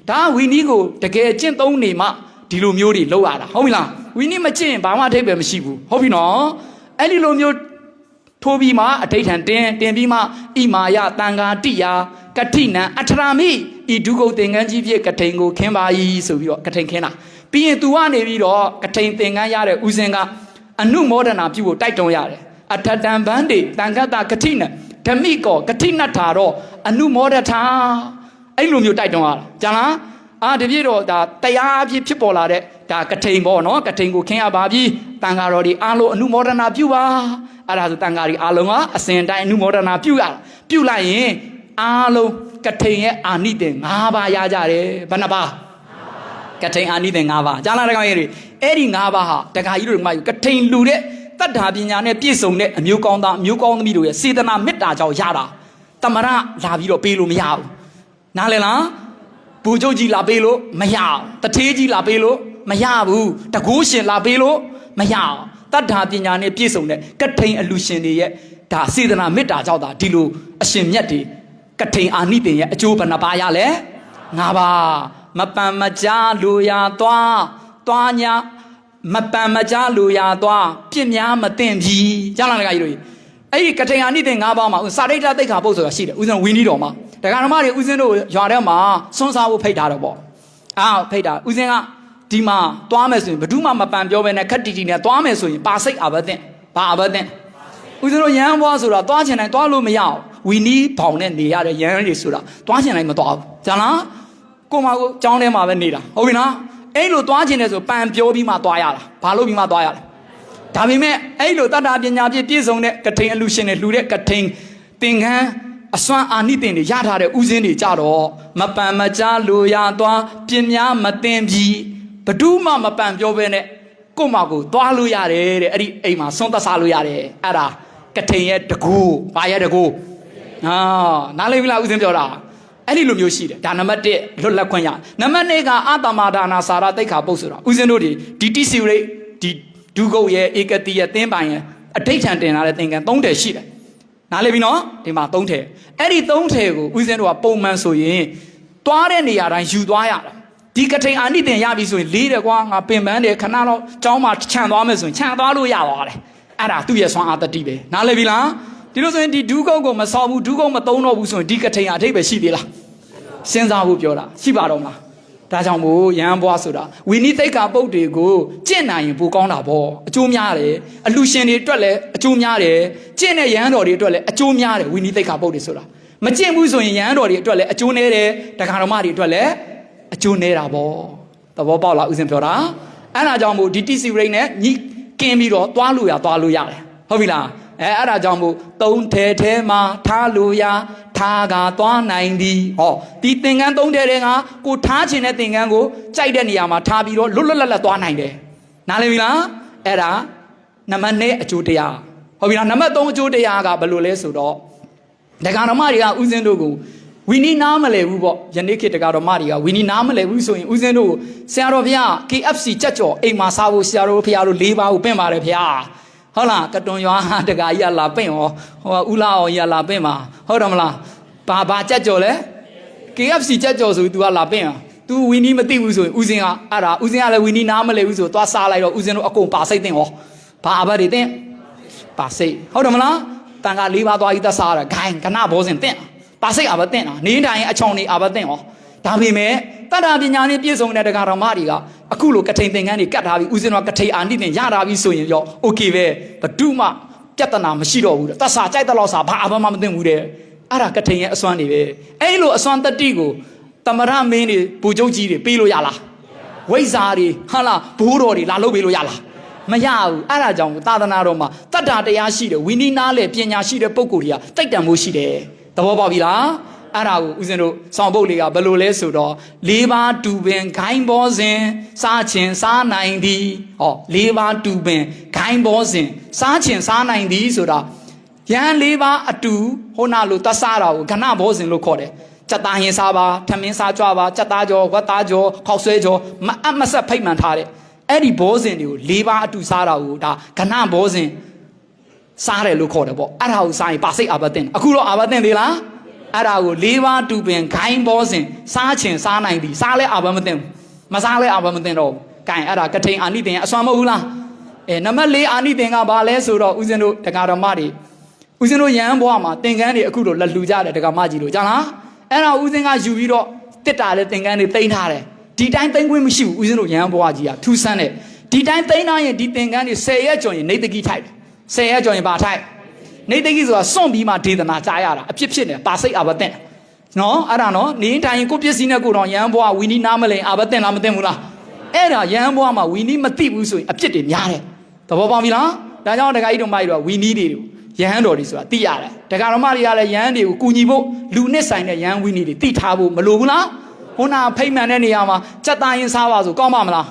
ီဒါဝီနီးကိုတကယ်ကျင့်သုံးနေမှဒီလိုမျိုးတွေလုပ်ရတာဟုတ်ပြီလား။ဝီနီးမကျင့်ဘာမှအထိပ္ပယ်မရှိဘူးဟုတ်ပြီနော်။အဲ့ဒီလိုမျိုးထိုးပြီးမှအဋိဋ္ဌံတင်ပြီးမှဣမာယတန်ခါတိယာကတိနံအထရာမိဤဒုကုတ်သင်္ကန်းကြီးဖြစ်ကထိန်ကိုခင်းပါ၏ဆိုပြီးတော့ကထိန်ခင်းတာပြီးရင်သူကနေပြီးတော့ကထိန်သင်္ကန်းရတဲ့ဦးစင်ကအနုမောဒနာပြုဖို့တိုက်တွန်းရတယ်အထတံဗန္တိတန်ခတကတိနဓမိကောကတိနထာတော့အနုမောဒထာအဲ့လိုမျိုးတိုက်တွန်းရတာကြားလားတပြည့်တော့ဒါတရားအဖြစ်ဖြစ်ပေါ်လာတဲ့ဒါကထိန်ပေါ့နော်ကထိန်ကိုခင်းရပါပြီတန်ဃာတော်တွေအားလုံးအနုမောဒနာပြုပါအဲ့ဒါဆိုတန်ဃာတွေအားလုံးကအစဉ်တိုင်းအနုမောဒနာပြုရတာပြုလိုက်ရင်အားလုံးကထိန်ရဲ့အာနိသင်၅ပါးရကြတယ်ဘယ်နှပါးကထိန်အာနိသင်၅ပါးကြားလားတကောင်ကြီးတွေအဲ့ဒီ၅ပါးဟာတခါကြီးတို့ကကထိန်လူတဲ့တတ္ထာပညာနဲ့ပြည့်စုံတဲ့အမျိုးကောင်းသားအမျိုးကောင်းသမီးတို့ရဲ့စေတနာမေတ္တာကြောင့်ရတာတမရလာပြီးတော့ပေးလို့မရဘူးနားလည်လားဘူချုပ်ကြီးလာပေးလို့မရဘူးတထေးကြီးလာပေးလို့မရဘူးတကူးရှင်လာပေးလို့မရဘူးတတ္ထာပညာနဲ့ပြည့်စုံတဲ့ကထိန်အလူရှင်တွေရဲ့ဒါစေတနာမေတ္တာကြောင့်ဒါဒီလိုအရှင်မြတ်တွေကထိန်အာနိသင်ရဲ့အကျိုးဘယ်နှပါးရလဲ၅ပါးမပန်မကြားလူရသွားညာမပန်မကြားလူရသွားပြစ်များမသိမ့်ပြီကြားလားတခါကြီးတို့အဲ့ဒီကထိန်အာနိသင်၅ပါးမှာစာရိတ္တသိက္ခာပုဒ်ဆိုတာရှိတယ်ဦးဇင်းဝင်းကြီးတော်မှာဒကာဓမ္မတွေဦးဇင်းတို့ရွာထဲမှာဆွန်းစားဖို့ဖိတ်ထားတော့ပေါ့ဖိတ်တာဦးဇင်းကဒီမှာသွားမယ်ဆိုရင်ဘယ်သူမှမပန်ပြောပဲနဲ့ခက်တီတီနဲ့သွားမယ်ဆိုရင်ပါစိတ်အာဘသင့်ဘာအာဘသင့်ဦးဇင်းတို့ရဟန်းဘွားဆိုတာသွားချင်တိုင်းသွားလို့မရအောင်ဝီနီးဘောင်နဲ့နေရတဲ့ရဟန်းတွေဆိုတာသွားချင်တိုင်းမသွားဘူးကြားလားကိုမကိုကျောင်းထဲမှာပဲနေတာဟုတ်ပြီနော်အဲ့လိုသွားချင်တယ်ဆိုပန်ပြောပြီးမှသွားရတာဘာလို့ပြီးမှသွားရတာဒါပေမဲ့အဲ့လိုတတ္တာပညာပြည့်စုံတဲ့ကထိန်အလူရှင်တွေလှူတဲ့ကထိန်သင်္ကန်းအစွမ်းအာနိသင်တွေရထားတဲ့ဥစဉ်တွေကြတော့မပန်မကြားလူရသွားပြင်းများမသိမ့်ပြီဘဒုမှမပန်ပြောပဲနဲ့ကိုမကိုသွားလို့ရတယ်တဲ့အဲ့ဒီအိမ်မှာဆွန့်သက်စားလို့ရတယ်အဲ့ဒါကထိန်ရဲ့တကူဘာရဲ့တကူနားလည်ပြီလားဥစဉ်ပြောတာအဲ့ဒီလိုမျိုးရှိတယ်ဒါနံပါတ်1လွတ်လပ်ခွင့်ရနံပါတ်2ကအာတမာဒါနာစာရတိတ်ခါပုတ်ဆိုတာဥစဉ်တို့ဒီတိစီရိတ်ဒီဒုကုတ်ရဲ့ဧကတိရဲ့သင်းပိုင်ရဲ့အဋိဋ္ဌံတင်လာတဲ့သင်္ကန်း3ထည်ရှိတယ်နားလည်ပြီနော်ဒီမှာ3ထည်အဲ့ဒီ3ထည်ကိုဥစဉ်တို့ကပုံမှန်ဆိုရင်သွားတဲ့နေရာတိုင်းယူသွားရတာဒီကထိန်အာနိသင်ရပြီဆိုရင်လေးတယ်ကွာငါပင်ပန်းတယ်ခဏတော့ကျောင်းမှာခြံသွားမယ်ဆိုရင်ခြံသွားလို့ရသွားတယ်အဲ့ဒါသူ့ရဲ့ဆွမ်းအာတတိပဲနားလည်ပြီလားဒီလိုဆိုရင်ဒီဒုကုတ်ကိုမဆောက်ဘူးဒုကုတ်မသုံးတော့ဘူးဆိုရင်ဒီကထိန်အထိပ်ပဲရှိသေးလားစဉ်းစားဖို့ပြောတာရှိပါတော့မလားဒါကြောင့်မို့ရဟန်းဘွားဆိုတာဝီနိသိက္ခာပုဒ်တွေကိုကျင့်နိုင်ရင်ပိုကောင်းတာပေါ့အကျိုးများတယ်အလူရှင်တွေအတွက်လည်းအကျိုးများတယ်ကျင့်တဲ့ရဟန်းတော်တွေအတွက်လည်းအကျိုးများတယ်ဝီနိသိက္ခာပုဒ်တွေဆိုတာမကျင့်ဘူးဆိုရင်ရဟန်းတော်တွေအတွက်လည်းအကျိုးနည်းတယ်တက္ကရာမတွေအတွက်လည်းအကျိုးနည်းတာပေါ့သဘောပေါက်လားဥစဉ်ပြောတာအဲ့ဒါကြောင့်မို့ဒီ TC rate နဲ့ညှိကင်းပြီးတော့သွားလို့ရတယ်ဟုတ်ပြီလားအဲ့ဒါကြောင့်မို့3ထဲထဲမှာထားလို့ရထားကသွားနိုင်သည်ဟောဒီသင်္ကန်း3ထဲထဲကကိုထားခြင်းတဲ့သင်္ကန်းကိုကြိုက်တဲ့နေရာမှာထားပြီးတော့လွတ်လွတ်လပ်လပ်သွားနိုင်တယ်နားလည်ပြီလားအဲ့ဒါနံပါတ်2အကျိုးတရားဟုတ်ပြီလားနံပါတ်3အကျိုးတရားကဘယ်လိုလဲဆိုတော့ဒကာတော်မတွေကဥစဉ်တို့ကိုဝီနီနားမလဲဘူးပေါ့ယနေ့ခေတ်ဒကာတော်မတွေကဝီနီနားမလဲဘူးဆိုရင်ဥစဉ်တို့ကိုဆရာတော်ဘုရား KFC ကြက်ကြော်အိမ်မှာစားဖို့ဆရာတော်ဘုရားတို့၄ပါးကိုပင့်ပါတယ်ဘုရားဟုတ်လားကတွန်ရွာတကာကြီးကလာပင့်ဟောဦးလာအောင်ကြီးကလာပင့်ပါဟုတ်တယ်မလားဘာကြက်ကြော်လဲ KFC ကြက်ကြော်ဆိုပြီး तू ကလာပင့်तू ဝီနီမသိဘူးဆိုရင်ဦးစင်ကအဲ့ဒါဦးစင်ကလည်းဝီနီနားမလဲဘူးဆိုသွားစားလိုက်တော့ဦးစင်တို့အကုန်ပါစိတ်တင်ဟောဘာအဘတ်တွေတင်ပါစိတ်ဟုတ်တယ်မလားတန်ခါ၄ပါးသွားပြီးသက်စားရဂိုင်းကနဘောစင်တင်ပါစိတ်အဘတ်တင်နေတိုင်းအချောင်းနေအဘတ်တင်ဟောဒါပေမဲ့တတ္တပညာနဲ့ပြည့်စုံတဲ့တရားတော်မတွေကအခုလိုကထိန်သင်္ကန်းတွေကတ်ထားပြီးဦးဇင်းတော်ကထိန်အာနိသင်ရတာပြီးဆိုရင်ရောโอเคပဲဘဒုမှပြဿနာမရှိတော့ဘူးတဆာကြိုက်တဲ့လောက်စာဘာအဘမှမသိဘူးတဲ့အဲ့ဒါကထိန်ရဲ့အစွမ်းတွေပဲအဲ့လိုအစွမ်းတတိကို သမရမင်းတွေဘူကျုပ်ကြီးတွေပေးလို့ရလားဝိဇ္ဇာတွေဟာလားဘိုးတော်တွေလာလုပ်ပေးလို့ရလားမရဘူးအဲ့ဒါကြောင့်သာသနာတော်မှာတတ္တာတရားရှိတယ်ဝိနည်းနာလေပညာရှိတဲ့ပုဂ္ဂိုလ်တွေကတိုက်တန်မှုရှိတယ်သဘောပေါက်ပြီလားအဲ့ဒါကိုဦးဇင်းတို့ဆောင်ပုတ်လေးကဘယ်လိုလဲဆိုတော့၄ပါးတူပင်ခိုင်းဘောစဉ်စားခြင်းစားနိုင်သည်ဟော၄ပါးတူပင်ခိုင်းဘောစဉ်စားခြင်းစားနိုင်သည်ဆိုတာယဟန်၄ပါးအတူဟိုနာလိုတတ်စားတာကိုခဏဘောစဉ်လို့ခေါ်တယ်ကြက်သားဟင်းစားပါထမင်းစားကြွပါကြက်သားကြောဝက်သားကြောခောက်ဆွဲကြောမအပ်မဆက်ဖိတ်မှန်ထားတဲ့အဲ့ဒီဘောစဉ်တွေကို၄ပါးအတူစားတာကိုဒါခဏဘောစဉ်စားတယ်လို့ခေါ်တယ်ပေါ့အဲ့ဒါကိုစားရင်ပါစိတ်အာဘတင်အခုတော့အာဘတင်သေးလားအဲ့ဒါကို၄ပါးတူပင်ခိုင်းဘောစဉ်စားခြင်းစားနိုင်သည်စားလဲအာဘမတင်မစားလဲအာဘမတင်တော့ဂိုင်အဲ့ဒါကထိန်အာနိသင်အစွမ်းမဟုတ်ဘူးလားနံပါတ်၄အာနိသင်ကဘာလဲဆိုတော့ဦးဇင်းတို့တရားတော်မတွေဦးဇင်းတို့ရဟန်းဘွားမှာသင်္ကန်းတွေအခုတော့လက်လှူကြတယ်တရားမကြီးလို့ကြားလားအဲ့ဒါဦးဇင်းကယူပြီးတော့တစ်တာတဲ့သင်္ကန်းတွေတင်ထားတယ်ဒီတိုင်းသိမ့်ခွင့်မရှိဘူးဦးဇင်းတို့ရဟန်းဘွားကြီးကထူးဆန်းတယ်ဒီတိုင်းသိမ့်ထားရင်ဒီသင်္ကန်းတွေ10ရက်ကျော်ရင်နေတကိထိုက်10ရက်ကျော်ရင်ဘာထိုက်နေတကိဆိုတာစွန့်ပြီးမှဒေသနာကြားရတာအဖြစ်ဖြစ်နေပါစိတ်အာဘတင်နော်အဲ့ဒါနော်နေတိုင်းကိုပစ္စည်းနဲ့ကိုတော့ရဟန်းဘွားဝီနီနားမလဲအာဘတင်လားမတင်ဘူးလားအဲ့ဒါရဟန်းဘွားမှာဝီနီမသိဘူးဆိုရင်အဖြစ်တွေများတယ်သဘောပေါက်ပြီလားဒါကြောင့်ဒကာကြီးတို့မကြီးတို့ဝီနီတွေရဟန်းတော်တွေဆိုတာသိရတယ်ဒကာတော်မတွေကလည်းရဟန်းတွေကိုကူညီဖို့လူနဲ့ဆိုင်တဲ့ရဟန်းဝီနီတွေသိထားဖို့မလိုဘူးလားဟိုနာဖိတ်မှန်တဲ့နေရာမှာစက်သားရင်စားပါဆိုကောင်းပါမလား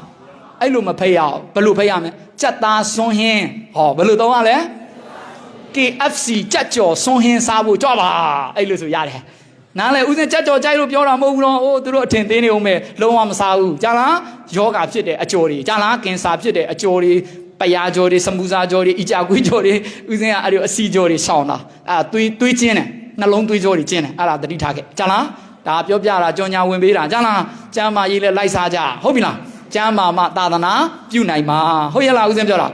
အဲ့လိုမဖိတ်ရအောင်ဘယ်လိုဖိတ်ရမလဲစက်သားစွန်းဟင်းဟောဘယ်လိုသုံးရလဲ KFC ကြက်ကြော်စွန်းဟင်းစားဖို့ကြွပါအဲ့လိုဆိုရတယ်နားလေဦးစင်ကြက်ကြော်ကြိုက်လို့ပြောတာမဟုတ်ဘူးတော့ဟိုသူတို့အထင်သေးနေအောင်ပဲလုံးဝမစားဘူးကြားလားယောဂဖြစ်တဲ့အကျော်တွေကြားလားကင်ဆာဖြစ်တဲ့အကျော်တွေပယားကြော်တွေစမူစာကြော်တွေအီကြာကွေးကြော်တွေဦးစင်ကအဲ့ဒီအစီကြော်တွေရှောင်းတာသွေးချင်းတယ်နှလုံးသွေးကြော်တွေကျင်းတယ်အဲ့ဒါသတိထားခဲ့ကြားလားဒါပြောပြတာကြော်ညာဝင်ပေးတာကြားလားကျမ်းမာရေးလဲလိုက်စားကြဟုတ်ပြီလားကျမ်းမာမှသာသနာပြုနိုင်မှာဟုတ်ရဲ့လားဦးစင်ပြောတာ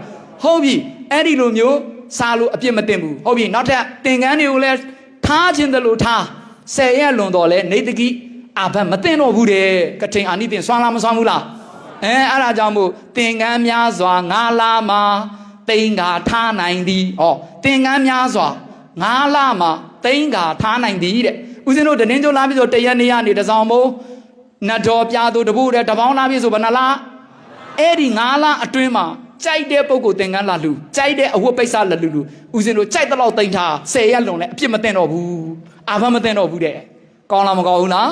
ဟုတ်ပြီအဲ့ဒီလိုမျိုးစားလို့အပြစ်မတင်ဘူးဟုတ်ပြီနောက်ထပ်သင်္ကန်းတွေကိုလည်းထားခြင်းတယ်လို့ထား10ရက်လွန်တော့လဲနေတကိအာဘတ်မတင်တော့ဘူးတဲ့ကထိန်အာနိသင်စွမ်းလားမစွမ်းဘူးလားအဲ့ဒါကြောင့်မို့သင်္ကန်းများစွာငါလာမှာတိန်ကာထားနိုင်သည်ဟောသင်္ကန်းများစွာငါလာမှာတိန်ကာထားနိုင်သည်တဲ့ဦးဇင်းတို့တနင်္ဂနွေလာပြီဆိုတရက်နေရနေတစောင်းမို့နတ်တော်ပြာသူတပုတ်တဲ့တပေါင်းလာပြီဆိုဘယ်နှလားအဲ့ဒီ9လအတွင်းမှာကြိုက်တဲ့ပုဂ္ဂိုလ်သင်္ကန်းလာလူကြိုက်တဲ့အဝတ်ပိတ်စလက်လူဦးဇင်းတို့ကြိုက်တဲ့လောက်တိန်ထား10ရက်လွန်လဲအပြစ်မတင်တော့ဘူးအာဘမတင်တော့ဘူးတဲ့ကောင်းလားမကောင်းဘူးလား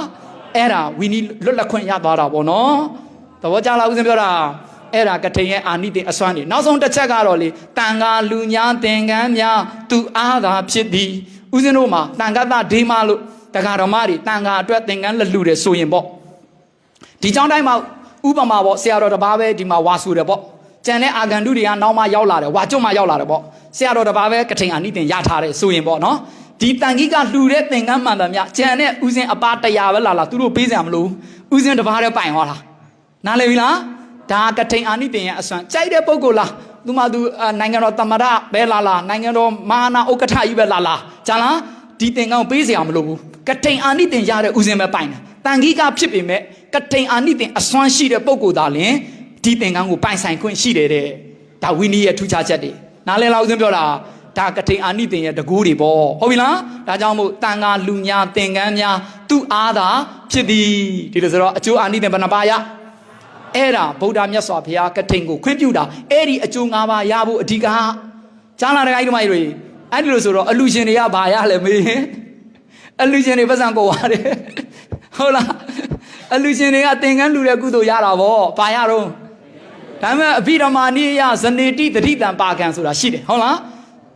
အဲ့ဒါဝီနီလွတ်လပ်ခွင့်ရသွားတာပေါ့နော်သဘောကျလားဦးဇင်းပြောတာအဲ့ဒါကထိန်ရဲ့အာနိသင်အစွမ်းနေနောက်ဆုံးတစ်ချက်ကတော့လေတန်ခါလူညာသင်္ကန်းများသူအားသာဖြစ်သည်ဦးဇင်းတို့မှာတန်ခါသဒေမလို့တရားတော်မတွေတန်ခါအတွက်သင်္ကန်းလက်လူတယ်ဆိုရင်ပေါ့ဒီကြောင်းတိုင်းမှာဥပမာပေါ့ဆရာတော်တစ်ပါးပဲဒီမှာဝါဆူတယ်ပေါ့ကျန်တဲ့အာဂန္တုတွေကနောက်မှရောက်လာတယ်ဝါကျွတ်မှရောက်လာတယ်ပေါ့ဆရာတော်တစ်ပါးပဲကထိန်အာနိသင်ရထားတယ်ဆိုရင်ပေါ့နော်ဒီတန်ကြီးကလှူတဲ့သင်္ကန်းမှန်တယ်မြကျန်တဲ့ဦးစင်အပါ100ပဲလာသူတို့ပေးစရာမလိုဦးစင်တစ်ပါးတည်းပိုင်ဟောလားနားလည်ပြီလားဒါကထိန်အာနိသင်ရဲ့အစွမ်းကြိုက်တဲ့ပုဂ္ဂိုလ်လားသူမှသူနိုင်ငံတော်သမ္မတပဲလာနိုင်ငံတော်မဟာနာဥက္ကဋ္ဌကြီးပဲလာဂျာလားဒီသင်္ကန်းကိုပေးစရာမလိုဘူးကထိန်အာနိသင်ရတဲ့ဦးစင်ပဲပိုင်တယ်တန်ကြီးကဖြစ်ပေမဲ့ကထိန်အာနိသင်အစွမ်းရှိတဲ့ပုဂ္ဂိုလ်သားလင်ဒီသင်္ကန်းကိုပိုင်ဆိုင်ခွင့်ရှိတယ်တဲ့ဒါဝိနည်းရဲ့ထူးခြားချက်တွေနားလည်လားဦးစင်ပြောတာဒါကထိန်အာနိသင်ရဲ့တကူတွေပေါ့ဟုတ်ပြီလားဒါကြောင့်မို့တန်ခါလူညာသင်္ကန်းများသူ့အားသာဖြစ်သည်ဒီလိုဆိုတော့အကျိုးအာနိသင်ဘယ်နှပါရအဲ့ဒါဗုဒ္ဓမြတ်စွာဘုရားကထိန်ကိုခွင့်ပြုတာအဲ့ဒီအကျိုး၅ပါးရဖို့အဓိကကြားလာတဲ့ခိုင်းတို့မကြီးတွေအဲ့ဒီလိုဆိုတော့အလူရှင်တွေကဘာရလဲမေးအလူရှင်တွေပတ်စံကိုရတယ်ဟုတ်လားအလူရှင်တွေကသင်္ကန်းလူတဲ့ကုသိုလ်ရတာဗောဘာရတော့ဒါပေမဲ့အဘိဓမ္မာနည်းရဇနေတိတတိတံပါကံဆိုတာရှိတယ်ဟုတ်လာ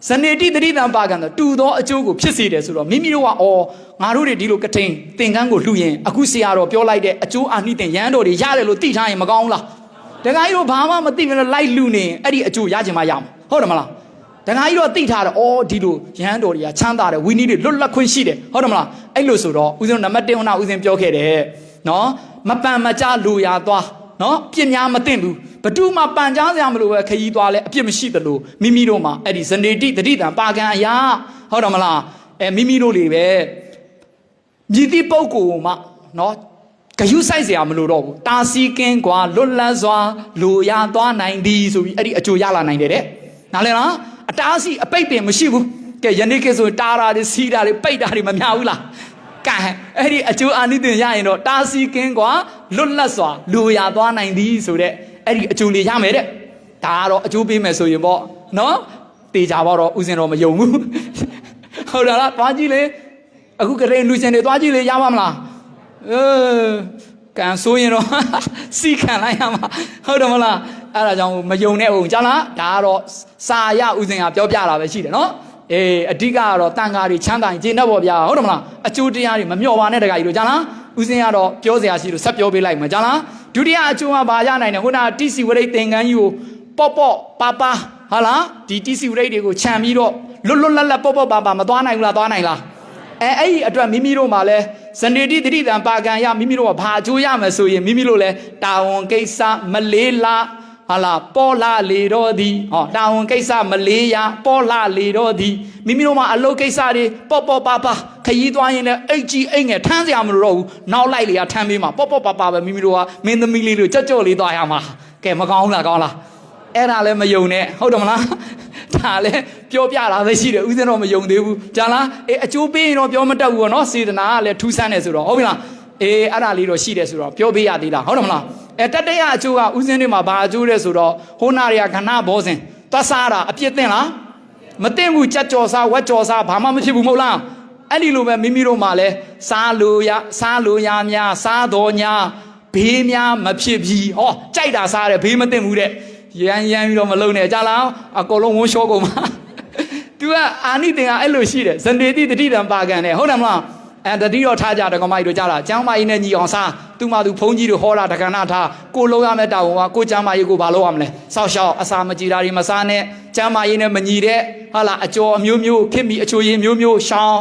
းဇနေတိတတိတံပါကံဆိုတူသောအကျိုးကိုဖြစ်စေတယ်ဆိုတော့မိမိတို့ကငါတို့တွေဒီလိုကထိန်သင်္ကန်းကိုလှူရင်အခုဆရာတော်ပြောလိုက်တဲ့အကျိုးအာနိသင်ရဟန်းတော်တွေရတယ်လို့သိထားရင်မကောင်းဘူးလားတခါကြီးတို့ဘာမှမသိဘဲလိုက်လှူနေအဲ့ဒီအကျိုးရချင်မှရမှာဟုတ်တယ်မလားတခါကြီးတော့သိထားတယ်ဒီလိုရဟန်းတော်တွေကချမ်းသာတယ်ဝီနည်းတွေလွတ်လပ်ခွင့်ရှိတယ်ဟုတ်တယ်မလားအဲ့လိုဆိုတော့ဦးဇင်းနံပါတ်1ဦးဇင်းပြောခဲ့တယ်နော်မပန်မကြလူရသွားနော်ပြင်းများမသိမ့်ဘူးဘသူမှပန်ကြားစရာမလိုပဲခရီးသွားလဲအပြစ်မရှိသလိုမိမိတို့မှာအဲ့ဒီဇနေတိတတိတံပါကံအရာဟုတ်တယ်မလားမိမိတို့တွေပဲမြည်သည့်ပုဂ္ဂိုလ်မှနော်ဂယုဆိုင်စရာမလိုတော့ဘူးတာစီကင်းกว่าလွတ်လပ်စွာလိုရသွားနိုင်သည်ဆိုပြီးအဲ့ဒီအကျိုးရလာနိုင်တယ်တဲ့နားလည်လားအတားစီအပိတ်ပင်မရှိဘူးကဲယနေ့ကဆိုတားတာတွေစီးတာတွေပိတ်တာတွေမများဘူးလား ကန်အဲ့ဒီအကျိုးအာနိသင်ရရင်တော့တာစီကင်းกว่าလွတ်လပ်စွာလူရသွားနိုင်သည်ဆိုတဲ့အဲ့ဒီအကျိုးလေးရမယ်တဲ့ဒါကတော့အကျိုးပေးမယ်ဆိုရင်ပေါ့နော်တေချာပေါ့တော့ဥစဉ်တော့မယုံဘူးဟုတ်လားသွားကြည့်လေအခုကလေးလူရှင်တွေသွားကြည့်လေရပါမလားကန်ဆိုရင်တော့စီခံလိုက်ရမှာဟုတ်တယ်မလားအဲ့ဒါကြောင့်မယုံတဲ့ဟုတ်ကြားလားဒါကတော့စာရဥစဉ်ကပြောပြတာပဲရှိတယ်နော်အဓိကကတော့တန်ခါတွေချမ်းသာရင်ကျင့်တတ်ဖို့ဗျာဟုတ်တယ်မလားအကျိုးတရားတွေမမျှော်ပါနဲ့တခါကြီးတို့ကြားလားဥစဉ်ကတော့ပြောစရာရှိလို့ဆက်ပြောပေးလိုက်မှာကြားလားဒုတိယအကျိုးကဘာရနိုင်တယ်ခုနကတိစီဝရိတ်သင်္ကန်းကြီးကိုပေါ့ပေါ့ပါပါဟာလားဒီတိစီဝရိတ်တွေကိုခြံပြီးတော့လွတ်လွတ်လပ်လပ်ပေါ့ပေါ့ပါပါမသွားနိုင်ဘူးလားသွားနိုင်လားအဲ့ဒီအတွက်မိမိတို့မှာလဲဇဏေတိတတိတံပါကံရမိမိတို့ကဘာအကျိုးရမယ်ဆိုရင်မိမိတို့လဲတာဝန်ကိစ္စမလေးလားဟာလားပေါ်လာလေတော့သည်ဟောတာဝန်ကိစ္စမလေးရပေါ်လာလေတော့သည်မိမိတို့မှာအလုပ်ကိစ္စတွေပေါ့ပေါ့ပါပါခရီးသွားရင်လည်းအိတ်ကြီးအိတ်ငယ်ထမ်းစရာမလိုတော့ဘူးနောက်လိုက်လေရထမ်းပေးမှာပေါ့ပေါ့ပါပါပဲမိမိတို့ကမင်းသမီးလေးတို့ကြော့ကြော့လေးသွားရမှာကဲမကောင်းလားကောင်းလားအဲ့ဒါလည်းမယုံနဲ့ဟုတ်တယ်မလားဒါလည်းပြောပြတာပဲရှိတယ်ဥစဉ်တော့မယုံသေးဘူးကြာလားအကျိုးပေးရင်တော့ပြောမတတ်ဘူးနော်စေတနာကလည်းထူးဆန်းတယ်ဆိုတော့ဟုတ်ပြီလားအဲ့ဒါလေးတော့ရှိတယ်ဆိုတော့ပြောပေးရသေးလားဟုတ်တယ်မလားတတရအကျိုးကဥစဉ်တွေမှာဘာအကျိုးလဲဆိုတော့ဟိုနာတွေကခဏဘောစဉ်သွားစားတာအပြစ်တင်လားမတင်ဘူးကြက်ကြော်စားဝက်ကြော်စားဘာမှမဖြစ်ဘူးမဟုတ်လားအဲ့ဒီလိုပဲမိမိတို့မှာလဲစားလို့ရများစားတော်ညာဘေးများမဖြစ်ပြီးဟောကြိုက်တာစားတယ်ဘေးမတင်ဘူးတဲ့ရမ်းပြီးတော့မလုံနဲ့ကြားလားအကုန်လုံးဝန်းလျှောကုန်မှာသူကအာနိသင်ကအဲ့လိုရှိတယ်ဇဏေတိတတိတံပါကံနဲ့ဟုတ်တယ်မလားတတိတော့ထားကြတယ်ကောင်မကြီးတို့ကြားလားကျမ်းမာရေးနဲ့ညီအောင်စားသူမှသူဖုန်းကြီးတို့ဟောတာတက္ကနာထားကိုလုံးရမယ့်တာဝန်ကကိုကျမ်းမာရေးကိုဘာလုပ်ရမလဲစောက်ရှောက်အစာမကြည်တာတွေမစားနဲ့ကျမ်းမာရေးနဲ့မညီတဲ့ဟာလားအကျော်အမျိုးမျိုးခင်မီအချိုရည်မျိုးမျိုးရှောင်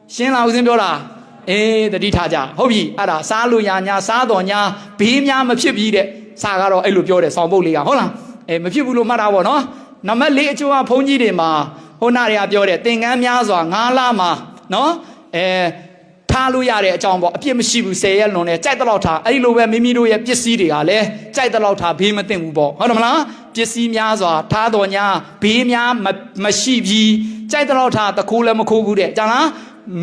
းရှင်းလားဦးစင်းပြောလားတတိထားကြဟုတ်ပြီအဲ့ဒါစားလို့ရညာစားတော်ညာဘေးများမဖြစ်ပြီးတဲ့စာကတော့အဲ့လိုပြောတယ်ဆောင်ပုတ်လေးကဟုတ်လားမဖြစ်ဘူးလို့မှတ်တာပေါ့နော်နံပါတ်၄အကျိုးကဘုန်းကြီးတွေမှာဟိုနာတွေကပြောတယ်သင်္ကန်းများစွာ9လမှာနော်ထားလို့ရတဲ့အကြောင်းပေါ့အပြစ်မရှိဘူး10ရက်လွန်နဲ့ကြိုက်တဲ့လောက်ထားအဲ့ဒီလိုပဲမိမိတို့ရဲ့ပစ္စည်းတွေကလည်းကြိုက်တဲ့လောက်ထားဘေးမသိမ့်ဘူးပေါ့ဟုတ်တယ်မလားပစ္စည်းများစွာထားတော်ညာဘေးများမရှိပြီးကြိုက်တဲ့လောက်ထားတခိုးလည်းမခိုးဘူးတဲ့ကြာလား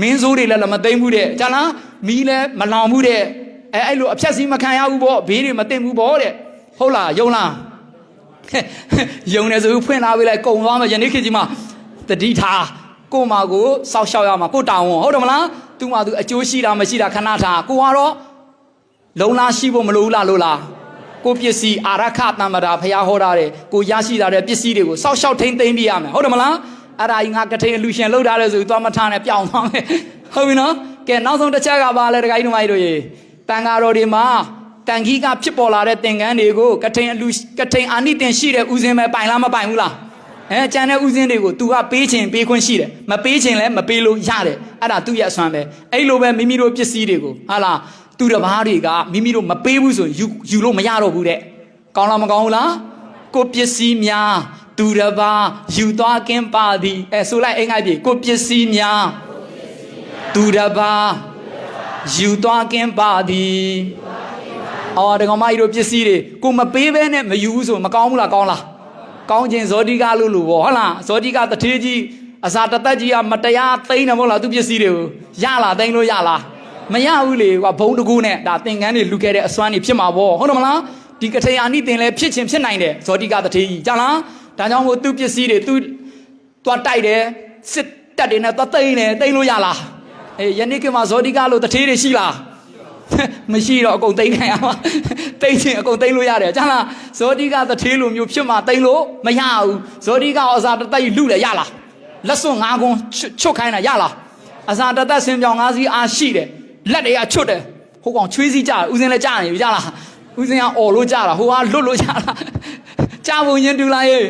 မင်းစိုးတွေလည်းမသိမ့်ဘူးတဲ့ကြာလားမီးလည်းမလောင်ဘူးတဲ့အဲ့လိုအဖြတ်စည်းမခံရဘူးပေါ့ဘေးတွေမသိမ့်ဘူးပေါ့တဲ့ဟုတ်လားယုံလားယုံနေဆိုဖွင့်လာပေးလိုက်ကုံသွားမယ်ယနေ့ခေတ်ကြီးမှာတတိထားကို့မှာကိုစောက်ရှောက်ရမှာကို့တောင်းဝန်ဟုတ်တယ်မလားသူ့မှာသူအကျိုးရှိတာမရှိတာခဏထားကိုကတော့လုံလားရှိဖို့မလိုဘူးလားလို့လားကိုပစ္စည်းအာရခတမ္မတာဖျားဟောတာတဲ့ကိုရရှိတာတဲ့ပစ္စည်းတွေကိုစောက်ရှောက်ထိမ့်သိမ့်ပြရမယ်ဟုတ်တယ်မလားအဲ့ဒါကြီးငါကထိန်လူရှင်လှုပ်ထားတယ်ဆိုသွားမထားနဲ့ပြောင်းသွားမယ်ဟုတ်ပြီနော်ကဲနောက်ဆုံးတစ်ချက်ကပါလဲတခါကြီးတို့မကြီးတို့ရေတန်ဃာတော်တွေမှာတန်ခီးကဖြစ်ပေါ်လာတဲ့သင်္ကန်းတွေကိုကထိန်အာနိသင်ရှိတဲ့ဥစဉ်ပဲပိုင်လားမပိုင်ဘူးလားကျန်တဲ့ဥစဉ်တွေကို तू ကပေးခြင်းပေးခွင့်ရှိတယ်မပေးခြင်းလည်းမပေးလို့ရတယ်အဲ့ဒါသူ့ရဲ့အစွမ်းပဲအဲ့လိုပဲမိမိတို့ပစ္စည်းတွေကိုဟာလားသူတစ်ပါးတွေကမိမိတို့မပေးဘူးဆိုယူလို့မရတော့ဘူးတဲ့ကောင်းလားမကောင်းဘူးလားကိုပစ္စည်းများသူတစ်ပါးယူသွားကင်းပါသည်ဆိုလိုက်အိမ်ငိုက်ပြေကိုပစ္စည်းများသူတစ်ပါးယူသွားကင်းပါသည်တကောင်မကြီးတို့ပစ္စည်းတွေကိုမပေးဘဲနဲ့မယူဘူးဆိုမကောင်းဘူးလားကောင်းလားကောင်းခြင်းဇောတိကလို့လို့ပေါ့ဟုတ်လားဇောတိကတထေးကြီးအစာတသက်ကြီးကမတရားသိမ်းတယ်မဟုတ်လားသူပစ္စည်းတွေကိုရလားသိမ်းလို့ရလားမရဘူးလေကွာဘုံတကူနဲ့ဒါသင်္ကန်းတွေလူခဲ့တဲ့အစွမ်းတွေဖြစ်မှာပေါ့ဟုတ်တယ်မလားဒီကထေအာနိသင်လည်းဖြစ်ခြင်းဖြစ်နိုင်တယ်ဇောတိကတထေးကြီးကြားလားဒါကြောင့်မို့သူပစ္စည်းတွေသူသွားတိုက်တယ်စစ်တက်တွေနဲ့သွားသိမ်းတယ်သိမ်းလို့ရလားယနေ့ကမှဇောတိကလို့တထေးတွေရှိလားမရှိတော့အကုန်သိမ်းနိုင်အောင်သိမ်းခြင်းအကုန်သိမ်းလို့ရတယ်ကြားလားဇောတိကတထေးလိုမျိုးဖြစ်မှသိမ်းလို့မရဘူးဇောတိကအစာတသက်ကြီးလူလည်းရလားလက်စွပ်၅ကွန်းချွတ်ခိုင်းတာရလားအစာတသက်ဆင်ပြောင်၅စီးအားရှိတယ်လက်တွေကချွတ်တယ်ဟိုကောင်ချွေးစည်းကြတယ်ဥစဉ်လည်းကြားနေပြီကြားလားဥစဉ်ကအော်လို့ကြားတာဟိုကလွတ်လို့ကြားလားကြားဖို့ရင်တူလားရေး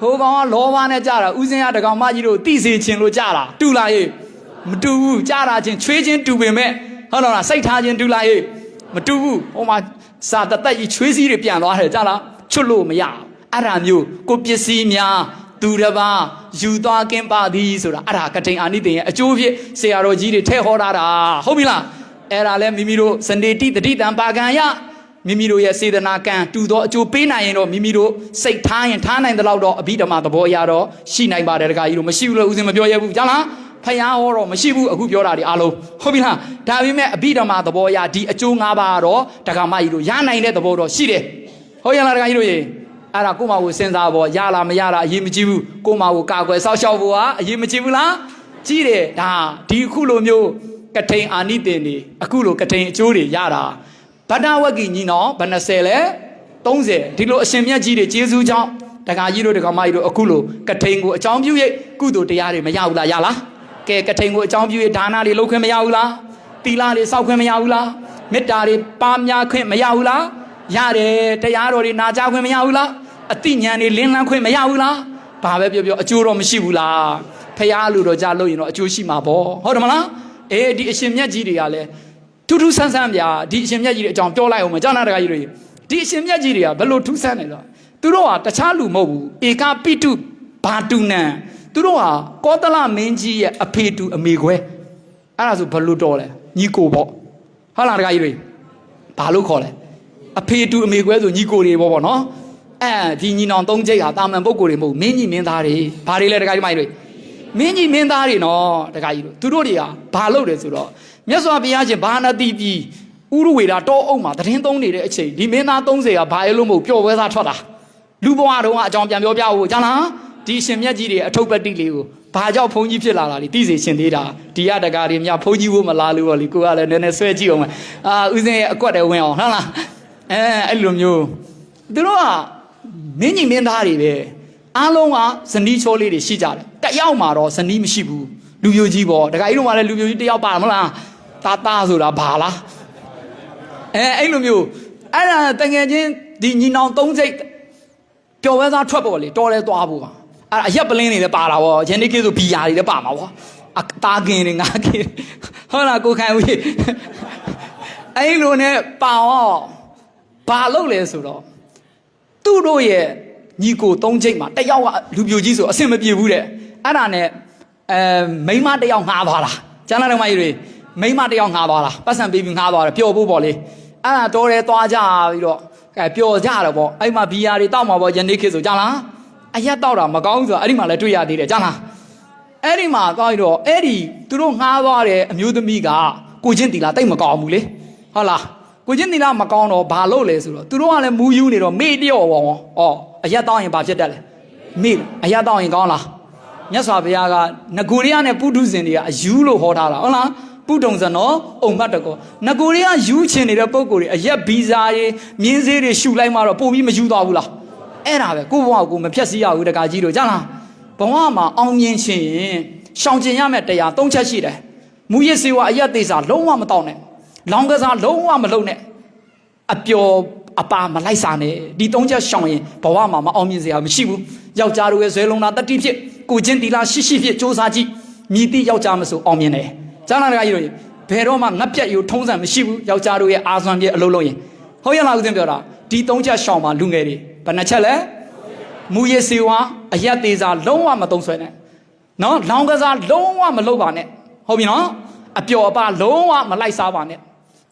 ဟိုကောင်ကလောဘနဲ့ကြားတာဥစဉ်ကတကောင်မကြီးတို့တိစေခြင်းလို့ကြားတာတူလားရေးမတူဘူးကြားတာချင်းချွေးချင်းတူပေမဲ့ဟုတ်လားစိတ်ထားခြင်းတူလားရေးမတူဘူးဟိုမှာစာတသက်ကြီးချွေးစည်းတွေပြန်သွားတယ်ကြားလားချွတ်လို့မရအဲ့ဒါမျိုးကိုပစ္စည်းများသူတစ်ပါးယူသွားကင်းပါသည်ဆိုတာအဲ့ဒါကထိန်အာနိသင်ရဲ့အကျိုးဖြစ်ဆရာတော်ကြီးတွေထည့်ဟောတာဟုတ်ပြီလားအဲ့ဒါလဲမိမိတို့စနေတိတတိတံပါကံရမိမိတို့ရဲ့စေတနာကံတူသောအကျိုးပေးနိုင်ရင်တော့မိမိတို့စိတ်ထားရင်ထားနိုင်တဲ့လောက်တော့အဘိဓမ္မာသဘောအရတော့ရှိနိုင်ပါတယ်တခါကြီးတို့မရှိဘူးလို့ဦးဇင်းမပြောရဘူးကြားလား ဖယားဟောတော့မရှိဘူးအခုပြောတာဒီအားလုံးဟုတ်ပြီလားဒါပေမဲ့အဘိဓမ္မာသဘောအရဒီအကျိုး၅ပါးကတော့တက္ကမကြီးတို့ရနိုင်တဲ့သဘောတော့ရှိတယ်ဟုတ်ရလားတက္ကကြီးတို့ရေအဲ့ဒါကိုမကိုစဉ်းစားဖို့ရလားမရလားအရေးမကြီးဘူးကိုမကိုကာကွယ်စောင့်ရှောက်ဖို့ကအရေးမကြီးဘူးလားကြီးတယ်ဒါဒီအခုလိုမျိုးကထိန်အာနိသင်တွေအခုလိုကထိန်အကျိုးတွေရတာဗဒ္ဒဝဂ္ဂီညီနော်ဘယ်20လဲ30ဒီလိုအရှင်မြတ်ကြီးတွေကျေးဇူးကြောင့်တက္ကကြီးတို့တက္ကမကြီးတို့အခုလိုကထိန်ကိုအကြောင်းပြု၍ကုသိုလ်တရားတွေမရဘူးလားရလားကဲကထိန်ကိုအကြောင်းပြု၍ဒါနတွေလုပ်ခွင့်မရဘူးလားသီလတွေစောင့်ခွင့်မရဘူးလားမေတ္တာတွေပါများခွင့်မရဘူးလားရတယ်တရားတော်တွေနာကြားခွင့်မရဘူးလားအသိဉာဏ်တွေလင်းလန်းခွင့်မရဘူးလားဘာပဲပြောပြောအကျိုးတော့မရှိဘူးလားဖရာလူတော်ကြလို့ရင်တော့အကျိုးရှိမှာပေါ့ဟုတ်တယ်မလားဒီအရှင်မြတ်ကြီးတွေကလည်းထူးထူးဆန်းဆန်းဗျာဒီအရှင်မြတ်ကြီးတွေအကြောင်းပြောလိုက်အောင်မကျောင်းသားတက္ကကြီးတွေဒီအရှင်မြတ်ကြီးတွေကဘယ်လိုထူးဆန်းနေလဲသူတို့ဟာတခြားလူမဟုတ်ဘူးဧကပိတုဘာတုနံသူတို့ဟာကောသလမင်းကြီးရဲ့အဖေတူအမေခွဲအဲ့ဒါဆိုဘယ်လိုတော်လဲညီကိုပေါ့ဟုတ်လားတက္ကကြီးတွေဘာလို့ခေါ်လဲအဖေတူအမေခွဲဆိုညီကိုတွေပေါ့နော်ဒီညီနောင်၃ကျိတ်ဟာတာမန်ပုဂ္ဂိုလ်တွေမဟုတ်မင်းကြီးမင်းသားတွေဘာတွေလဲတက္ကကြီးမိုက်တွေမင်းကြီးမင်းသားတွေနော်တက္ကကြီးတို့သူတို့တွေကဘာလုပ်တယ်ဆိုတော့မြတ်စွာဘုရားရှင်ဘာနာတိပြီးဥရဝေဒတောအုပ်မှာသတင်းသုံးနေတဲ့အချိန်ဒီမင်းသား30ကဘာလဲလို့မဟုတ်ပျော်ပွဲစားထွက်တာလူဘဝတုန်းကအကြောင်းပြန်ပြောပြဖို့ကြားလားဒီရှင်မြတ်ကြီးတွေအထုပ်ပတ္တိလေးကိုဘာကြောင့်ဘုန်းကြီးဖြစ်လာတာလဲသိစေရှင်သေးတာဒီရတကာတွေမြဘုန်းကြီးဖို့မလားလို့ပေါ့လေကိုကလည်းနည်းနည်းဆွဲကြည့်အောင်မယ်ဦးစင်းရဲ့အကွက်တွေဝင်အောင်ဟုတ်လားအဲ့လိုမျိုးသူတို့ကမင်းကြီးမင်းသားတွေပဲအားလုံးကဇနီးချိုးလေးတွေရှိကြတယ်တယောက်မှတော့ဇနီးမရှိဘူးလူပြိုကြီးပေါ့တခါကြီးတို့မှလည်းလူပြိုကြီးတယောက်ပါမလားတာဆိုတာဘာလားအဲ့လိုမျိုးအဲ့ဒါတကယ်ချင်းဒီညီနောင်၃စိတ်ပျော်ဝဲသားထွက်ပေါ်လေတော်လဲသွားဖို့အဲ့အရက်ပလင်းတွေလည်းပါတာဗောရန်နေကေဆိုဘီယာတွေလည်းပါမှာဗောအတားကင်တွေငါကင်ဟုတ်လားကိုခိုင်ဦးအဲ့လိုနဲ့ပါတော့ဘာလုပ်လဲဆိုတော့သူတို့ရဲ့ညီကို၃ချိတ်မှာတယောက်ကလူပြိုကြီးဆိုအဆင်မပြေဘူးတဲ့အဲ့ဒါနဲ့မိန်းမတယောက်ငှားသွားတာကျန်တဲ့မကြီးတွေမိန်းမတယောက်ငှားသွားတာပတ်စံပေးပြီးငှားသွားတယ်ပျော်ဖို့ပေါ့လေအဲ့ဒါတော်တယ်သွားကြပြီးတော့ပျော်ကြတယ်ပေါ့အဲ့မှာဘီယာတွေတောက်မှာပေါ့ယနေ့ခေတ်ဆိုကြလားအရက်တောက်တာမကောင်းဆိုတော့အဲ့ဒီမှာလည်းတွေ့ရသေးတယ်ကြလားအဲ့ဒီမှာသွားပြီးတော့အဲ့ဒီသူတို့ငှားသွားတဲ့အမျိုးသမီးကကိုချင်းတီလာတိတ်မကောင်းဘူးလေဟုတ်လားကိုချင်းတီလာမကောင်းတော့ဘာလုပ်လဲဆိုတော့သူတို့ကလည်းမူးယူနေတော့မေ့တယော့ပေါ့အရက်တောက်ရင်ဘာဖြစ်တတ်လဲမေ့အရက်တောက်ရင်ကောင်းလားမြတ်စွာဘုရားကငကိုရီးယားနဲ့ပုထုဇဉ်တွေကအယူလို့ဟောထားတာဟုတ်လားပုထုံဇဏောအုံမတ်တကောငကိုရီးယားယူချင်နေတဲ့ပုံကိုယ်တွေအရက်ဗီဇာတွေမြင်းစေးတွေရှူလိုက်မှတော့ပို့ပြီးမယူသွားဘူးလားအဲ့ဒါပဲကိုဘဝကိုမဖြတ်စည်းရဘူးတကာကြီးတို့ကြားလားဘဝမှာအောင်မြင်ရှင်ရှောင်ကျင်ရမယ့်တရား၃ချက်ရှိတယ်မူရစ်စေဝါအရက်သေးစာလုံးဝမတောက်နဲ့လောင်ကစားလုံးဝမလုံးနဲ့အပျော်အပါမလိုက်စားနဲ့ဒီ၃ချက်ရှောင်ရင်ဘဝမှာမအောင်မြင်စရာမရှိဘူးယောက်ျားတို့ရဲ့ဇွဲလုံးသားတတိဖြစ်ကိုချင်းတီလာရှိဖြစ်စ조사ကြည့်မြည်တိယောက်ျားမဆိုအောင်မြင်တယ်ကြားလားတကာကြီးတို့ဘယ်တော့မှငတ်ပြတ်ယူထုံးစံမရှိဘူးယောက်ျားတို့ရဲ့အာသွမ်းပြည့်အလုံးလုံးရင်ဟုတ်ရလားဦးဇင်းပြောတာဒီ၃ချက်ရှောင်ပါလူငယ်တွေဘယ်နှချက်လဲမူရစေဝါအရက်သေးစာလုံးဝမသုံးဆွဲနဲ့နော်လောင်ကစားလုံးဝမလုပ်ပါနဲ့ဟုတ်ပြီနော်အပျော်အပါလုံးဝမလိုက်စားပါနဲ့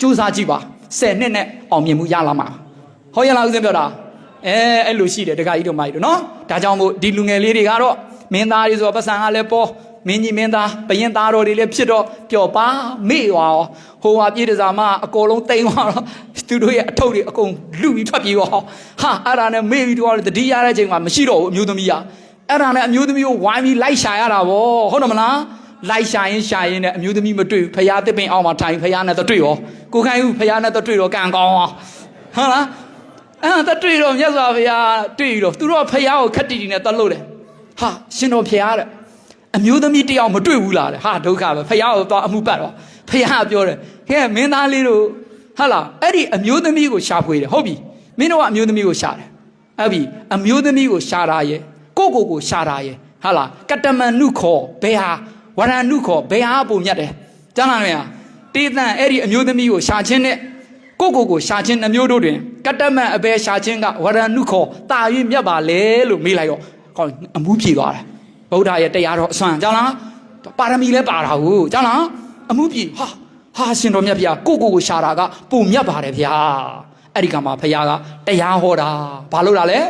စူးစမ်းကြည့်ပါ10နှစ်နဲ့အောင်မြင်မှုရလာမှာဟုတ်ရလားဦးဇင်းပြောတာအဲ့လိုရှိတယ်တခါကြီးတို့မိုက်တို့နော်ဒါကြောင့်မို့ဒီလူငယ်လေးတွေကတော့မင်းသားတွေဆိုတော့ပတ်စံကလည်းပေါ်မင်းကြီးမင်းသားဘရင်သားတော်တွေလည်းဖြစ်တော့ပျော်ပါမေ့သွားရောဟိုဟာပြေးတစားမအကုန်လုံးတိမ်သွားတော့သူတို့ရဲ့အထုပ်တွေအကုန်လူပြီးထွက်ပြေးရောဟာအဲ့ဒါနဲ့မေ့ပြီးတော့တတိရတဲ့ချိန်မှာမရှိတော့ဘူးအမျိုးသမီးကအဲ့ဒါနဲ့အမျိုးသမီးကိုဝိုင်းပြီးလိုက်ရှာရတာဗောဟုတ်တယ်မလားလိုက်ရှာရင်နဲ့အမျိုးသမီးမတွေ့ဘူးဖယားတစ်ပင်အောင်မှာထိုင်ဖယားနဲ့တွေ့ရောကိုခိုင်ဦးဖယားနဲ့တွေ့တော့ကံကောင်းအောင်ဟုတ်လားအဲ့တွေ့တော့မြတ်စွာဘုရားတွေ့တော့သူတို့ကဖယားကိုခက်တီတီနဲ့တတ်လို့တယ်ဟာရှင်တော်ဖယားတဲ့အမျိုးသမီးတယောက်မတွေ့ဘူးလားတဲ့ဟာဒုက္ခပဲဖယားကိုသွားအမှုပတ်တော့ဖယားပြောတယ်ဟဲ့မင်းသားလေးတို့ဟာလားအဲ့ဒီအမျိုးသမီးကိုရှာဖွေတယ်ဟုတ်ပြီမင်းတို့ကအမျိုးသမီးကိုရှာတယ်အဲ့ပြီအမျိုးသမီးကိုရှာတာရဲ့ကိုရှာတာရဲ့ဟာလားကတမန်နုခောဘယ်ဟာဝရဏုခောဘယ်ဟာပုံမြတ်တယ်ကြားလားမင်းတေးတန်အဲ့ဒီအမျိုးသမီးကိုရှာခြင်းနဲ့ကိုရှာခြင်းနှမျိုးတို့တွင်ကတမန်အဘယ်ရှာခြင်းကဝရဏုခောတာ၍မြတ်ပါလေလို့မေးလိုက်တော့ကောင်းအမှုဖြေသွားတယ်ဗုဒ္ဓရဲ့တရားတော်အစွမ်းကြောင်းလားပါရမီလည်းပါတာဟုတ်ကြောင်းလားအမှုပြေဟာရှင်တော်မြတ်ဗျာကိုရှာတာကပုံမြတ်ပါတယ်ဗျာအဲ့ဒီကမှာဖခင်ကတရားဟောတာဘာလို့လဲ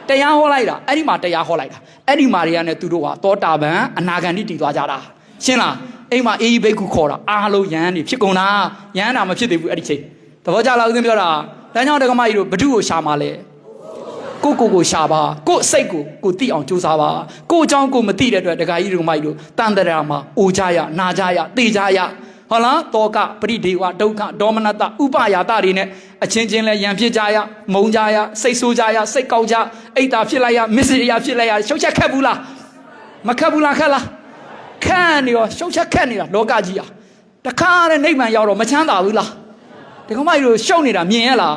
တရားဟောလိုက်တာအဲ့ဒီမှာတရားဟောလိုက်တာအဲ့ဒီမှာတွေကနဲ့သူတို့ကသောတာပန်အနာဂံတိတည်သွားကြတာ ရှင်းလားအိမ်မှာအေးဘိတ်ခုခေါ်တာအားလုံးရဟန်းနေဖြစ်ကုန်တာရဟန်းတာမဖြစ်သေးဘူးအဲ့ဒီချိန်သဘောကျလားဦးဇင်းပြောတာဒါကြောင့်ဒကမကြီးတို့ဘဒုကိုရှာမှာလဲကိုရှာပါကိုစိတ်ကိုသိအောင်ကြိုးစားပါကိုအကြောင်းကိုမသိတဲ့အတွက်ဒကာကြီးဒကမကြီးတို့တန်တရာမှာအိုကြရနာကြရတေကြရဟုတ်လားတောကပရိဒေဝဒုက္ခဒေါမနတဥပယာတတွေနဲ့အချင်းချင်းလဲရံဖြစ်ကြရမုံကြရစိတ်ဆိုးကြရစိတ်ကောက်ကြအိတ်တာဖြစ်လိုက်ရမစ္စရိယဖြစ်လိုက်ရရှုပ်ချက်ခက်ဘူးလားမခက်ဘူးလားခက်လားခက်နေရောရှုပ်ချက်ခက်နေတာလောကကြီးอ่ะတခါတဲ့နိဗ္ဗာန်ရောက်တော့မချမ်းသာဘူးလားဒီကောင်မကြီးတို့ရှုပ်နေတာမြင်ရလာ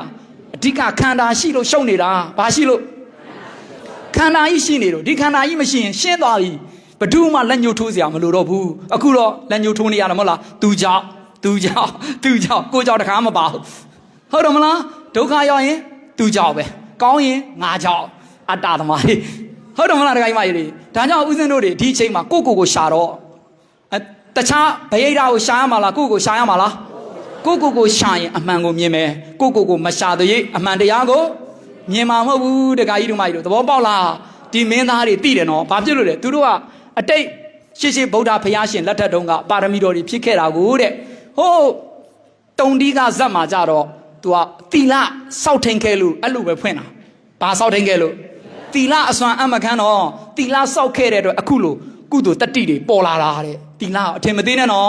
းအဓိကခန္ဓာရှိလို့ရှုပ်နေတာဘာရှိလို့ခန္ဓာကြီးရှိနေတော့ဒီခန္ဓာကြီးမရှိရင်ရှင်းသွားပြီဘဒုမှလက်ညှိုးထိုးစရာမလိုတော့ဘူးအခုတော့လက်ညှိုးထိုးနေရတယ်မဟုတ်လားသူကြောင့်ကိုကြောင့်တခါမပါဘူးဟုတ်တယ်မလားဒုက္ခရောက်ရင်သူကြောင့်ပဲကောင်းရင်ငါကြောင့်အတ္တသမားတွေဟုတ်တယ်မလားဒကာကြီးမကြီးတွေဒါကြောင့်ဦးဇင်းတို့တွေဒီအချိန်မှာကိုရှာတော့တခြားဗရိဒ္ဓကိုရှာရမှာလားကိုရှာရမှာလားကိုရှာရင်အမှန်ကိုမြင်မယ်ကိုမရှာသေးရင်အမှန်တရားကိုမြင်မှာမဟုတ်ဘူးဒကာကြီးတို့မကြီးတို့သဘောပေါက်လားဒီမင်းသားတွေသိတယ်နော်ဘာဖြစ်လို့လဲသူတို့ကအတိတ်ရှေ့ဗုဒ္ဓဘုရားရှင်လက်ထက်တုန်းကပါရမီတော်တွေဖြစ်ခဲ့တာကိုတဲ့ဟိုးတုံတီးကဇက်မှာကြတော့သူကသီလစောက်ထိန်ခဲ့လို့အဲ့လိုပဲဖွင့်တာဘာစောက်ထိန်ခဲ့လို့သီလအစွမ်းအမခံတော့သီလစောက်ခဲ့တဲ့အတွက်အခုလိုကုသိုလ်တတိတွေပေါ်လာတာတဲ့သီလအထင်မသေးနဲ့နော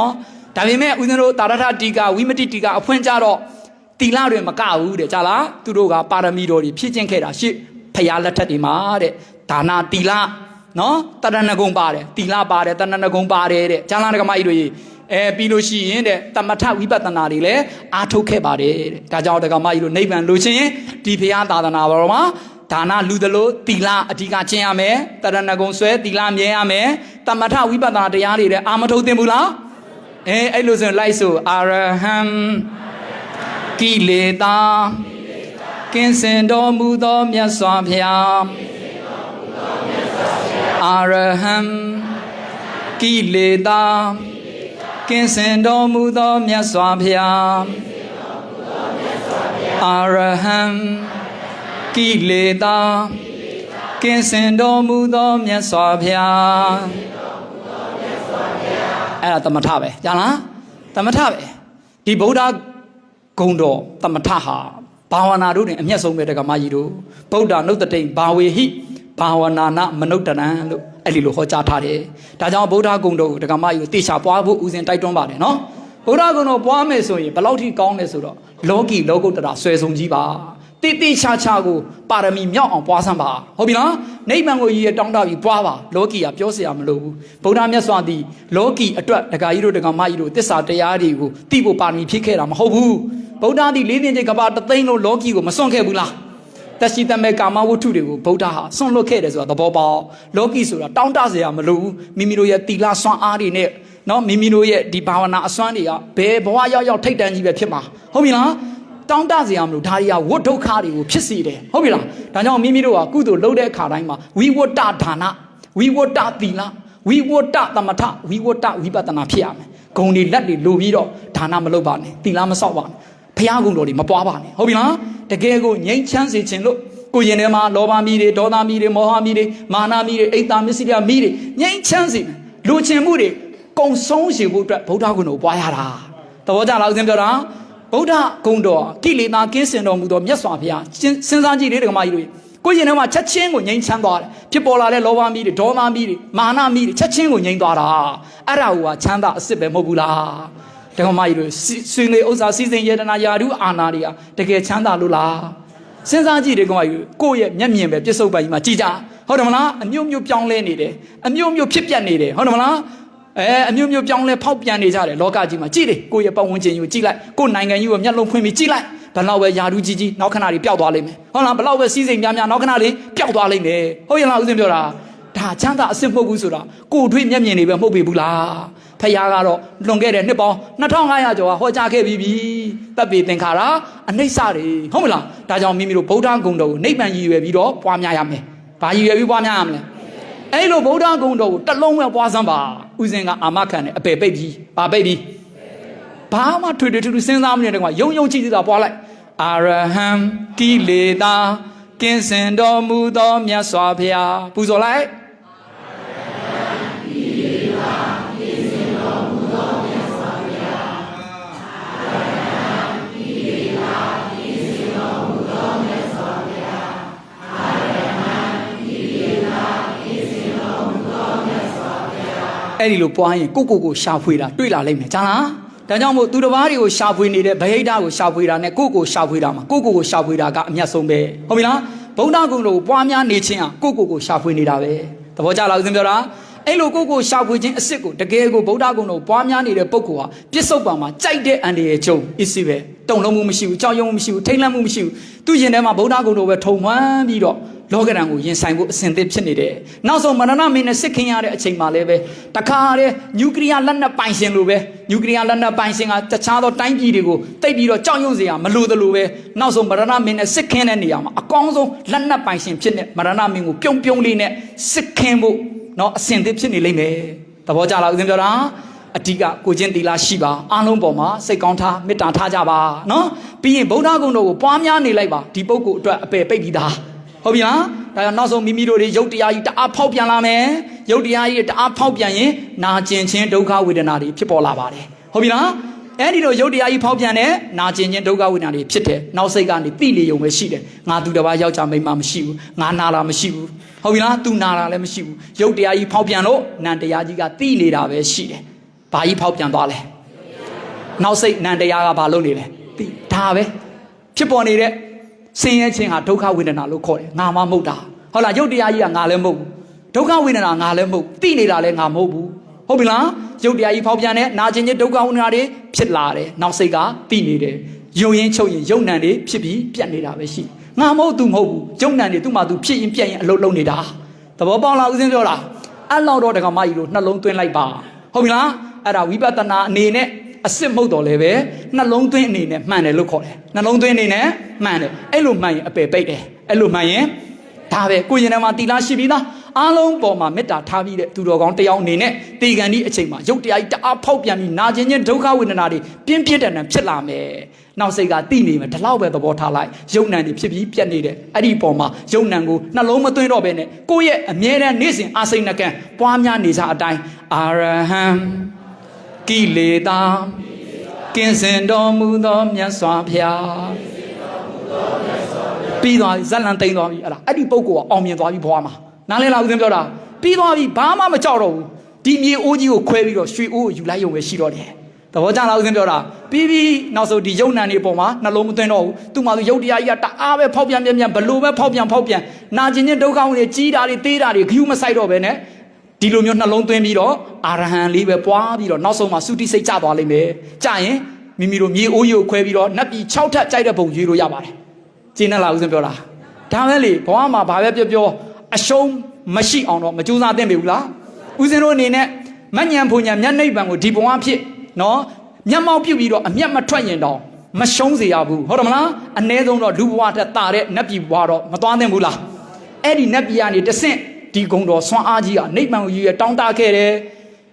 ်ဒါပေမဲ့ဦးဇင်းတို့တာရထတီကဝိမတိတီကအဖွင့်ကြတော့သီလတွေမကဘူးတဲ့ကြားလားသူတို့ကပါရမီတော်တွေဖြည့်ကျင့်ခဲ့တာရှေ့ဖရာလက်ထက်တွေမှာတဲ့ဒါနာသီလနော်တရဏဂုံပါတယ်သီလပါတယ်တရဏဂုံပါတယ်တဲ့ကြားလားဒကမကြီးတို့ပြီးလို့ရှိရင်တဲ့တမထဝိပဿနာတွေလည်းအားထုတ်ခဲ့ပါတယ်တဲ့ဒါကြောင့်ဒကမကြီးတို့နိဗ္ဗာန်လိုချင်ရင်ဒီဖရာသာသနာတော်မှာဒါနလူသလိုသီလအဓိကကျင့်ရမယ်တရဏဂုံဆွဲသီလမြဲရမယ်တမထဝိပဿနာတရားတွေလည်းအာမထုတ်သင့်ဘူးလားအဲ့လိုဆိုရင်လိုက်ဆိုအာရဟံကိလေသာကင်းစင်တော်မူသောမြတ်စွာဘုရားအာရဟံကိလေသာကင်းစင်တော်မူသောမြတ်စွာဘုရားအာရဟံကိလေသာကင်းစင်တော်မူသောမြတ်စွာဘုရားအဲ့ဒါသမထပဲကြားလားသမထပဲဒီဗုဒ္ဓဂုံတော်သမထဟာဘာဝနာတို့တွင်အမျက်ဆုံးပဲတက္ကမကြီးတို့ဗုဒ္ဓနုတ္တိဘာဝေဟိဘာဝနာနမနုဿတံလို့အဲ့ဒီလိုဟောကြားထားတယ်ဒါကြောင့်ဗုဒ္ဓဂုံတော်ကိုတက္ကမကြီးကိုတေချာပွားဖို့ဦးဇင်တိုက်တွန်းပါတယ်နော်ဗုဒ္ဓဂုံတော်ပွားမယ်ဆိုရင်ဘယ်လောက်ထိကောင်းလဲဆိုတော့လောကီလောကုတ္တရာဆွဲဆုံးကြီးပါတိချာကိုပါရမီမြောက်အောင်ပွားစမ်းပါဟုတ်ပြီလားနိဗ္ဗာန်ကိုရည်ရတောင်းတပြီးပွားပါလောကီကပြောเสียမလို့ဘူးဗုဒ္ဓမြတ်စွာသည်လောကီအတွက်ဒကာကြီးတို့ဒကာမကြီးတို့သစ္စာတရားတွေကိုသိဖို့ပါရမီဖြစ်ခဲ့တာမဟုတ်ဘူးဗုဒ္ဓသည်လေးသိန်းကဘာတသိန်းလုံးလောကီကိုမစွန့်ခဲ့ဘူးလားတရှိတမဲ့ကာမဝတ္ထုတွေကိုဗုဒ္ဓဟာစွန့်လွတ်ခဲ့တယ်ဆိုတာသဘောပေါက်လောကီဆိုတာတောင်းတเสียမလို့ဘူးမိမိတို့ရဲ့တီလာစွမ်းအားတွေနဲ့နော်မိမိတို့ရဲ့ဒီဘာဝနာအစွမ်းတွေကဘယ်ဘဝရောက်ထိတ်တန့်ကြီးပဲဖြစ်မှာဟုတ်ပြီလားတောင်းတစရာမလို့ဒါတွေကဝတ်ဒုက္ခတွေကိုဖြစ်စေတယ်ဟုတ်ပြီလားဒါကြောင့်မိမိတို့ကကုသိုလ်လုပ်တဲ့အခါတိုင်းမှာဝိဝတ္တဒါနဝိဝတ္တသီလဝိဝတ္တသမထဝိဝတ္တဝိပဿနာဖြစ်ရမယ်ဂုံတွေလက်တွေလိုပြီးတော့ဒါနမလုပ်ပါနဲ့သီလမဆောက်ပါနဲ့ဘုရားဂုံတော်တွေမပွားပါနဲ့ဟုတ်ပြီလားတကယ်ကိုငြိမ်းချမ်းစေခြင်းလို့ကိုရင်ထဲမှာလောဘမီးတွေဒေါသမီးတွေမောဟမီးတွေမာနမီးတွေအိတ်တာမစ္စရိယမီးတွေငြိမ်းချမ်းစေလူချင်းမှုတွေကုံဆုံးစေဖို့အတွက်ဗုဒ္ဓဂုံတော်ပွားရတာသဘောကျလားဦးဇင်းပြောတာဗုဒ္ဓဂုံတော်ကိလေသာကင်းစင်တော်မူသောမြတ်စွာဘုရားစဉ်းစားကြည့်လေဒကမကြီးတို့ကိုရင်ထဲမှာချက်ချင်းကိုငြိမ်းချမ်းသွားတယ်ဖြစ်ပေါ်လာတဲ့လောဘမီးတွေဒေါသမီးတွေမာနမီးတွေချက်ချင်းကိုငြိမ်းသွားတာအဲ့ဒါကချမ်းသာအစ်စ်ပဲမဟုတ်ဘူးလားဒကမကြီးတို့ဆွေငွေဥစ္စာစီစဉ်ယတနာယာဓုအာနာတွေကတကယ်ချမ်းသာလို့လားစဉ်းစားကြည့်ဒကမကြီးကိုယ့်ရဲ့မျက်မြင်ပဲပြစ္ဆုတ်ပိုင်ကြီးမှာကြည်ကြဟုတ်တယ်မလားအမျိုးမျိုးပြောင်းလဲနေတယ်အမျိုးမျိုးဖြစ်ပြတ်နေတယ်ဟုတ်တယ်မလားအမျိုးမျိုးပြောင်းလဲဖောက်ပြန်နေကြတယ်လောကကြီးမှာကြည့်တယ်ကိုယ့်ရဲ့ပတ်ဝန်းကျင်ကိုကြည့်လိုက်ကိုယ့်နိုင်ငံကြီးကိုမျက်လုံးဖွင့်ပြီးကြည့်လိုက်ဘယ်လောက်ပဲယာဓုကြီးနောက်ခဏလေးပျောက်သွားလိမ့်မယ်ဟုတ်လားဘယ်လောက်ပဲစီးစိမ်များနောက်ခဏလေးပျောက်သွားလိမ့်မယ်ဟုတ်ရဲ့လားဦးဇင်းပြောတာဒါချမ်းသာအစ်စ်မဟုတ်ဘူးဆိုတာကိုယ်တွေ့မျက်မြင်နေပဲမဟုတ်ပေဘူးလားဖခင်ကတော့လွန်ခဲ့တဲ့နှစ်ပေါင်း2500ကျော်ကဟောကြားခဲ့ပြီးပြီတပ်ပေသင်္ခါရအနိစ္စတွေဟုတ်မလားဒါကြောင့်မိမိတို့ဗုဒ္ဓဂုံတော်ကိုနိဗ္ဗာန်ရည်ရွယ်ပြီးတော့ပွားများရမယ်ဘာရည်ရွယ်ပြီးပွားများရမလဲအဲ့လိုဗုဒ္ဓဂုံတော်ကိုတစ်လုံးပဲပွားစမ်းပါဦးဇင်းကအာမခံတယ်အပေပိတ်ပြီးဘာပိတ်ပြီးဘာမှထွေထွေထူးထူးစဉ်းစားမနေတဲ့ကောင်ယုံယုံကြည်ကြည်သာပွားလိုက်အာရဟံကိလေသာကင်းစင်တော်မူသောမြတ်စွာဘုရားပူဇော်လိုက်အာရဟံကိလေသာကင်းစင် အဲ့ဒီလိုပွားရင်ကိုရှာဖွေတာတွေ့လာလိမ့်မယ်ကြားလားဒါကြောင့်မို့သူတစ်ပါးတွေကိုရှာဖွေနေတဲ့ဗဟိတကိုရှာဖွေတာနဲ့ကိုရှာဖွေတာမှာကိုရှာဖွေတာကအမြတ်ဆုံးပဲဟုတ်ပြီလားဗုဒ္ဓဂုဏ်တော်ကိုပွားများနေခြင်းဟာကိုရှာဖွေနေတာပဲသဘောကျလားဦးဇင်းပြောတာအဲ့လိုကိုရှာဖွေခြင်းအစ်စ်ကိုတကယ်ကိုဗုဒ္ဓဂုဏ်တော်ပွားများနေတဲ့ပုဂ္ဂိုလ်ဟာပြစ္ဆုတ်ပံမှာကြိုက်တဲ့အန္တရာယ်ကြုံအစ်စ်ပဲတုံလုံးမှုမရှိဘူးကြောက်ရွံ့မှုမရှိဘူးထိတ်လန့်မှုမရှိဘူးသူရင်ထဲမှာဗုဒ္ဓဂုဏ်တော်ပဲထုံမှန်းပြီးတော့လောကဓာတ်ကိုရင်ဆိုင်ဖို့အစဉ်သစ်ဖြစ်နေတယ်။နောက်ဆုံးမရဏမင်းနဲ့စစ်ခင်ရတဲ့အချိန်မှာလည်းပဲတခါတည်းနျူကလ িয়ার လက်နက်ပိုင်ရှင်လိုပဲနျူကလ িয়ার လက်နက်ပိုင်ရှင်ကတခြားသောတိုင်းပြည်တွေကိုတိတ်ပြီးတော့ကြောက်ရွံ့စရာမလိုသလိုပဲနောက်ဆုံးမရဏမင်းနဲ့စစ်ခင်တဲ့နေရာမှာအကောင်းဆုံးလက်နက်ပိုင်ရှင်ဖြစ်တဲ့မရဏမင်းကိုပြုံးလေးနဲ့စစ်ခင်ဖို့နော်အစဉ်သစ်ဖြစ်နေလိမ့်မယ်။သဘောကျလားဦးဇင်းပြောတာအဓိကကိုချင်းတီလာရှိပါအားလုံးပေါ်မှာစိတ်ကောင်းထားမေတ္တာထားကြပါနော်ပြီးရင်ဗုဒ္ဓဂုဏ်တော်ကိုပွားများနေလိုက်ပါဒီပုဂ္ဂိုလ်အတွက်အပယ်ပိတ်ပြီးသားဟုတ်ပြီလားဒါကြောင့်နောက်ဆုံးမိမိတို့တွေရုပ်တရားကြီးတအားဖောက်ပြန်လာမယ်ရုပ်တရားကြီးတအားဖောက်ပြန်ရင်နာကျင်ခြင်းဒုက္ခဝေဒနာတွေဖြစ်ပေါ်လာပါတယ်ဟုတ်ပြီလားအဲ့ဒီလိုရုပ်တရားကြီးဖောက်ပြန်တဲ့နာကျင်ခြင်းဒုက္ခဝေဒနာတွေဖြစ်တယ်နောက်စိတ်ကနေတိလေုံပဲရှိတယ်ငါသူတစ်ပါးယောက်ျားမိန်းမမရှိဘူးငါနာတာမရှိဘူးဟုတ်ပြီလားသူနာတာလည်းမရှိဘူးရုပ်တရားကြီးဖောက်ပြန်လို့နံတရားကြီးကတိနေတာပဲရှိတယ်ဘာကြီးဖောက်ပြန်သွားလဲနောက်စိတ်နံတရားကဘာလုပ်နေလဲတိဒါပဲဖြစ်ပေါ်နေတဲ့ဆင်းရဲခြင်းဟာဒုက္ခဝေဒနာလို့ခေါ်တယ်ငါမှမဟုတ်တာဟုတ်လားရုပ်တရားကြီးကငါလည်းမဟုတ်ဘူးဒုက္ခဝေဒနာငါလည်းမဟုတ်တိနေတာလည်းငါမဟုတ်ဘူးဟုတ်ပြီလားရုပ်တရားကြီးဖောက်ပြန်တဲ့နာကျင်ခြင်းဒုက္ခဝေဒနာတွေဖြစ်လာတယ်နောက်စိတ်ကတိနေတယ်ယုံရင်ချုပ်ရင်ယုံနံတွေဖြစ်ပြီးပြတ်နေတာပဲရှိငါမဟုတ်သူမဟုတ်ဘူးယုံနံတွေသူ့မှာသူဖြစ်ရင်ပြတ်ရင်အလုံးလုံးနေတာသဘောပေါက်လားဦးဇင်းပြောလားအဲ့လောက်တော့တက္ကမကြီးတို့နှလုံးသွင်းလိုက်ပါဟုတ်ပြီလားအဲ့ဒါဝိပဿနာအနေနဲ့အစစ်မဟုတ်တော့လည်းပဲနှလုံးသွင်းအနေနဲ့မှန်တယ်လို့ခေါ်တယ်နှလုံးသွင်းအနေနဲ့မှန်တယ်အဲ့လိုမှန်ရင်အပယ်ပိတ်တယ်အဲ့လိုမှန်ရင်ဒါပဲကိုယ်ရင်ထဲမှာတီလာရှိပြီးသားအားလုံးပေါ်မှာမေတ္တာထားပြီးတဲ့သူတော်ကောင်းတယောက်အနေနဲ့တေကန်ဒီအချိန်မှာရုပ်တရားကြီးတအားဖောက်ပြန်ပြီးနာကျင်ခြင်းဒုက္ခဝေဒနာတွေပြင်းပြတဲ့နံဖြစ်လာမယ်နောက်စိတ်ကတိနေမယ်ဒီလောက်ပဲသဘောထားလိုက်ယုံနံတွေဖြစ်ပြီးပြတ်နေတယ်အဲ့ဒီပေါ်မှာယုံနံကိုနှလုံးမသွင်းတော့ဘဲနဲ့ကိုယ့်ရဲ့အမြဲတမ်းနေ့စဉ်အာစိတ်နှကံပွားများနေကြအတိုင်းအာရဟံကိလေသာကင်းစင်တော်မူသောမြတ်စွာဘုရားပြီးသွားပြီဇလန်တိန်သွားပြီအဲ့ဒီပုဂ္ဂိုလ်ကအောင်မြင်သွားပြီဘွားမှာနားလဲလားဦးဇင်းပြောတာပြီးသွားပြီဘာမှမကြောက်တော့ဘူးဒီမြေအိုးကြီးကိုခွဲပြီးတော့ရွှေအိုးကိုယူလိုက်ရုံပဲရှိတော့တယ်သဘောကျလားဦးဇင်းပြောတာပြီးနောက်ဆုံးဒီယုံနံတွေပေါ်မှာနှလုံးမသွင်းတော့ဘူးသူ့မှာသူယုတ်တရားကြီးကတအားပဲဖောက်ပြန်ဘလို့ပဲဖောက်ပြန်နာကျင်ခြင်းဒုက္ခဝင်တွေကြီးတာတွေသေးတာတွေခ ्यू မဆိုင်တော့ပဲနဲ့ဒီလိုမျိုးနှလုံးသွင်းပြီးတော့အာရဟံလေးပဲပွားပြီးတော့နောက်ဆုံးမှာသုတိစိတ်ကျသွားလိမ့်မယ်။ကြာရင်မိမိတို့မြေအိုးကြီးကိုခွဲပြီးတော့နတ်ပြည်6ထပ်ကြိုက်တဲ့ပုံရွေးလို့ရပါတယ်။ကျင်းနဲ့လားဦးဇင်းပြောတာ။ဒါပဲလေဘဝမှာဘာပဲပြောအရှုံးမရှိအောင်တော့မကြိုးစားသင့်ပြီဘူးလား။ဦးဇင်းတို့အနေနဲ့မညံဖုန်ညာမျက်နှိပ်ပံကိုဒီဘဝဖြစ်နော်မျက်မှောက်ပြုတ်ပြီးတော့အမျက်မထွက်ရင်တော့မရှုံးစေရဘူးဟုတ်တယ်မလား။အ ਨੇ ဆုံးတော့လူဘဝတက်တာတဲ့နတ်ပြည်ဘဝတော့မသွားသင့်ဘူးလား။အဲ့ဒီနတ်ပြည်ကနေတဆင့်ဒီဂုံတော်ဆွမ်းအားကြီးကနိဗ္ဗာန်ကိုရည်ရတောင်းတခဲ့တယ်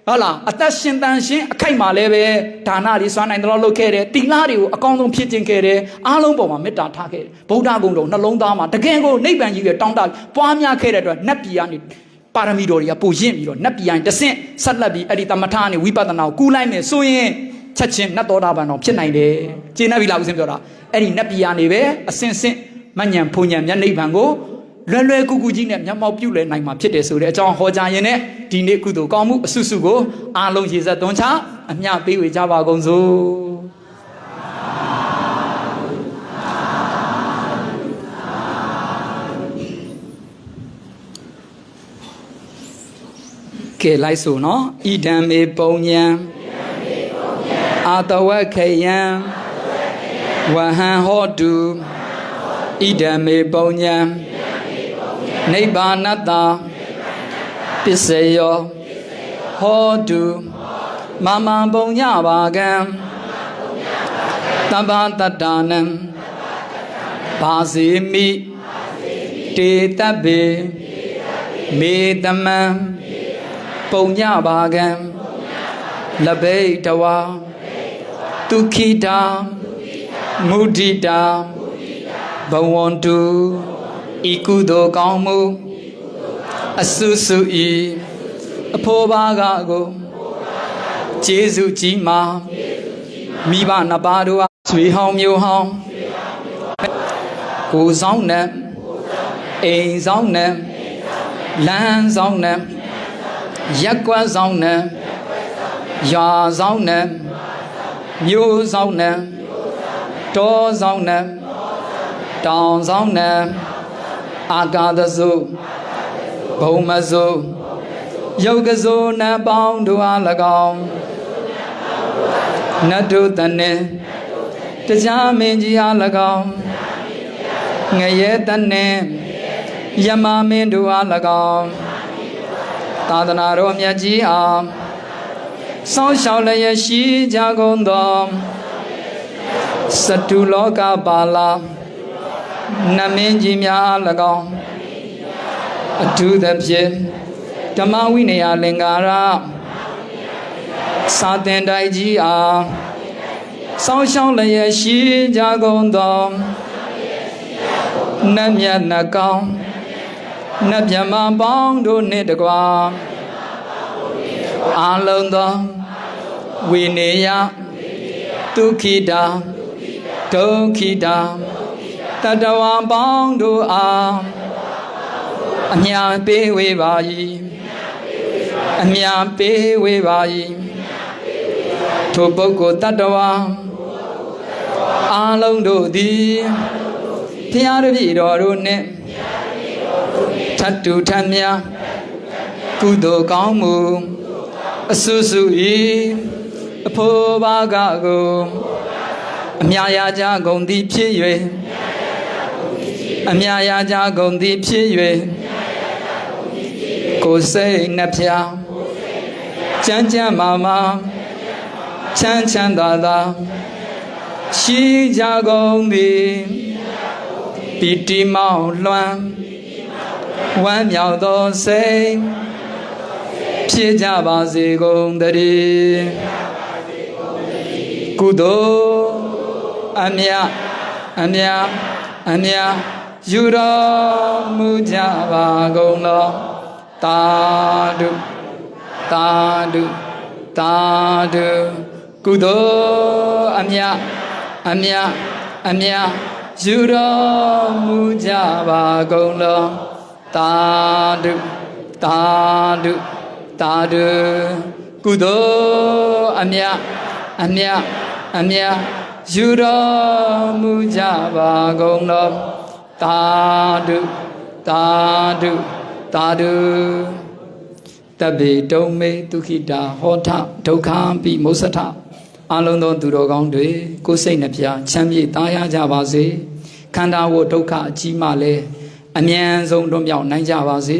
ဟုတ်လားအသက်ရှင်တန်ရှင်အခိုက်မှာလည်းပဲဒါနတွေစွမ်းနိုင်တယ်လို့လုပ်ခဲ့တယ်တိလာတွေကိုအကောင်းဆုံးဖြစ်ခြင်းခဲ့တယ်အားလုံးပေါ်မှာမေတ္တာထားခဲ့တယ်ဗုဒ္ဓဂုံတော်နှလုံးသားမှာတကယ်ကိုနိဗ္ဗာန်ကြီးရတောင်းတပွားများခဲ့တဲ့အတွက်နတ်ပြည်ကနေပါရမီတော်တွေကပို့ရင့်ပြီးတော့နတ်ပြည်ရင်တဆင့်ဆက်လက်ပြီးအဲ့ဒီသမထနဲ့ဝိပဿနာကိုကူးလိုက်မယ်ဆိုရင်ချက်ချင်းနတ်တော်တာပန်တော်ဖြစ်နိုင်တယ်ကျေနပ်ပြီလားဦးဇင်းပြောတာအဲ့ဒီနတ်ပြည်ကနေပဲအစင်စင်မညံဖုန်ညံမြတ်နိဗ္ဗာန်ကိုလွယ်ကူကူကြီးနဲ့မျက်မှောက်ပြုလဲနိုင်မှာဖြစ်တယ်ဆိုတဲ့အကြောင်းဟောကြားရင်းနဲ့ဒီနေ့ကုသိုလ်ကောင်းမှုအဆုစုကိုအားလုံးရေစက်သွန်းချအမျှပေးဝေကြပါကုန်စို့ကဲလိုက်စို့နော်ဣဒံမေပုံညံအာတဝက်ခေယံဝဟံဟောတုဣဒံမေပုံညံနိဗ္ဗာနတ္တပစ္စယောဟောတုမမပုံညပါကံတပ္ပတတ္တနံဘာစီမိတေတဗ္ဗေမေတမံပုံညပါကံလဘိတဝါဒုခိတာမုဒိတာဘဝန္တုဤကုသိုလ်ကောင်းမှုအဆုစုဤအဖို့ပါကကိုကျေးဇူးကြီးမှာမိဘနှစ်ပါးတို့ဆွေဟောင်းမျိုးဟောင်းကိုဆောင်နဲ့အိမ်ဆောင်နဲ့လမ်းဆောင်နဲ့ရက်ကွက်ဆောင်နဲ့ ရွာဆောင်နဲ့မြို့ဆောင်နဲ့တောဆောင်နဲ့တောင်ဆောင်နဲ့အာကာသစုဘုံမစုယုတ်ကစုနတ်ပေါင်းတို့အား၎င်းနတ်တို့တနှင့်တရားမင်းကြီးအား၎င်းငရဲတနှင့်ယမမင်းတို့အား၎င်းသာသနာတော်မြတ်ကြီးအားစောင့်ရှောက်လျက်ရှိကြကုန်သောစတုလောကပါလာနတ်မင်းကြီးများအား၎င်းအထူးသဖြင့်ဓမ္မဝိနည်းလင်္ကာရစာသင်တိုက်ကြီးအားစောင့်ရှောက်လျက်ရှိကြကုန်သောနတ်မြတ်နတ်ကောင်းနတ်မြတ်မပေါင်းတို့နှင့်တကွာအာလုံးသောဝိနည်းဒုက္ခိတာဒုက္ခိတာတတဝါပေါင်းတို့အားအမြတ်ပေးဝေပါ၏အမြတ်ပေးဝေပါ၏ထိုပုဂ္ဂိုလ်တတဝါအားလုံးတို့သည်ဘုရားတပည့်တော်တို့နှင့်ထတ်တူထမြကုသိုလ်ကောင်းမှုအဆုစု၏အဖို့ဘာကကိုအမြရာကြကုန်သည်ဖြစ်၍အမြရာကြကုန်သည်ဖြစ်၍ကိုယ်စိတ်နှဖျားချမ်းချမ်းမာမာချမ်းချမ်းသာသာရှိကြကုန်သည်ပီတိမောင်လွှမ်းဝမ်းမြောက်သောစိတ်ဖြစ်ကြပါစေကုန်သတည်းကုသိုလ်အမြတ်အမြတ်အမြတ်ယူတော်မူကြပါကုန်လောသာဓုသာဓုသာဓုကုသိုလ်အမြတ်အမြတ်အမြတ်ယူတော်မူကြပါကုန်လောသာဓုသာဓုသာဓုကုသိုလ်အမြတ်အမြတ်အမြတ်ယူတော်မူကြပါကုန်လောသာဓုသာဓုသာဓုတဗ္ဗေတုံမေဒုက္ခိတာဟောထဒုက္ခပိမုစ္စထအလုံးသောသူတော်ကောင်းတွေကိုယ်စိတ်နှပြချမ်းမြေ့သားရကြပါစေခန္ဓာကိုယ်ဒုက္ခအကြီးမှလည်းအမြန်ဆုံးတွန့်မြောက်နိုင်ကြပါစေ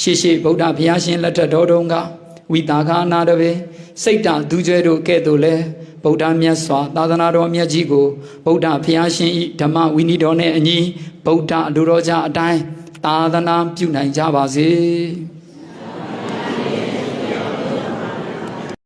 ရှေ့ရှေ့ဗုဒ္ဓဘုရားရှင်လက်ထက်တော်တုန်းကဝိတာခအနာတပေစိတ်တဒုကျွဲတို့ကဲ့သို့လဲဗုဒ္ဓမြတ်စွာသာသနာတော်မြတ်ကြီးကိုဗုဒ္ဓဘုရားရှင်ဤဓမ္မဝိနည်းတော်နဲ့အညီဗုဒ္ဓအလိုတော်ကြအတိုင်းသာသနာပြုနိုင်ကြပါစေ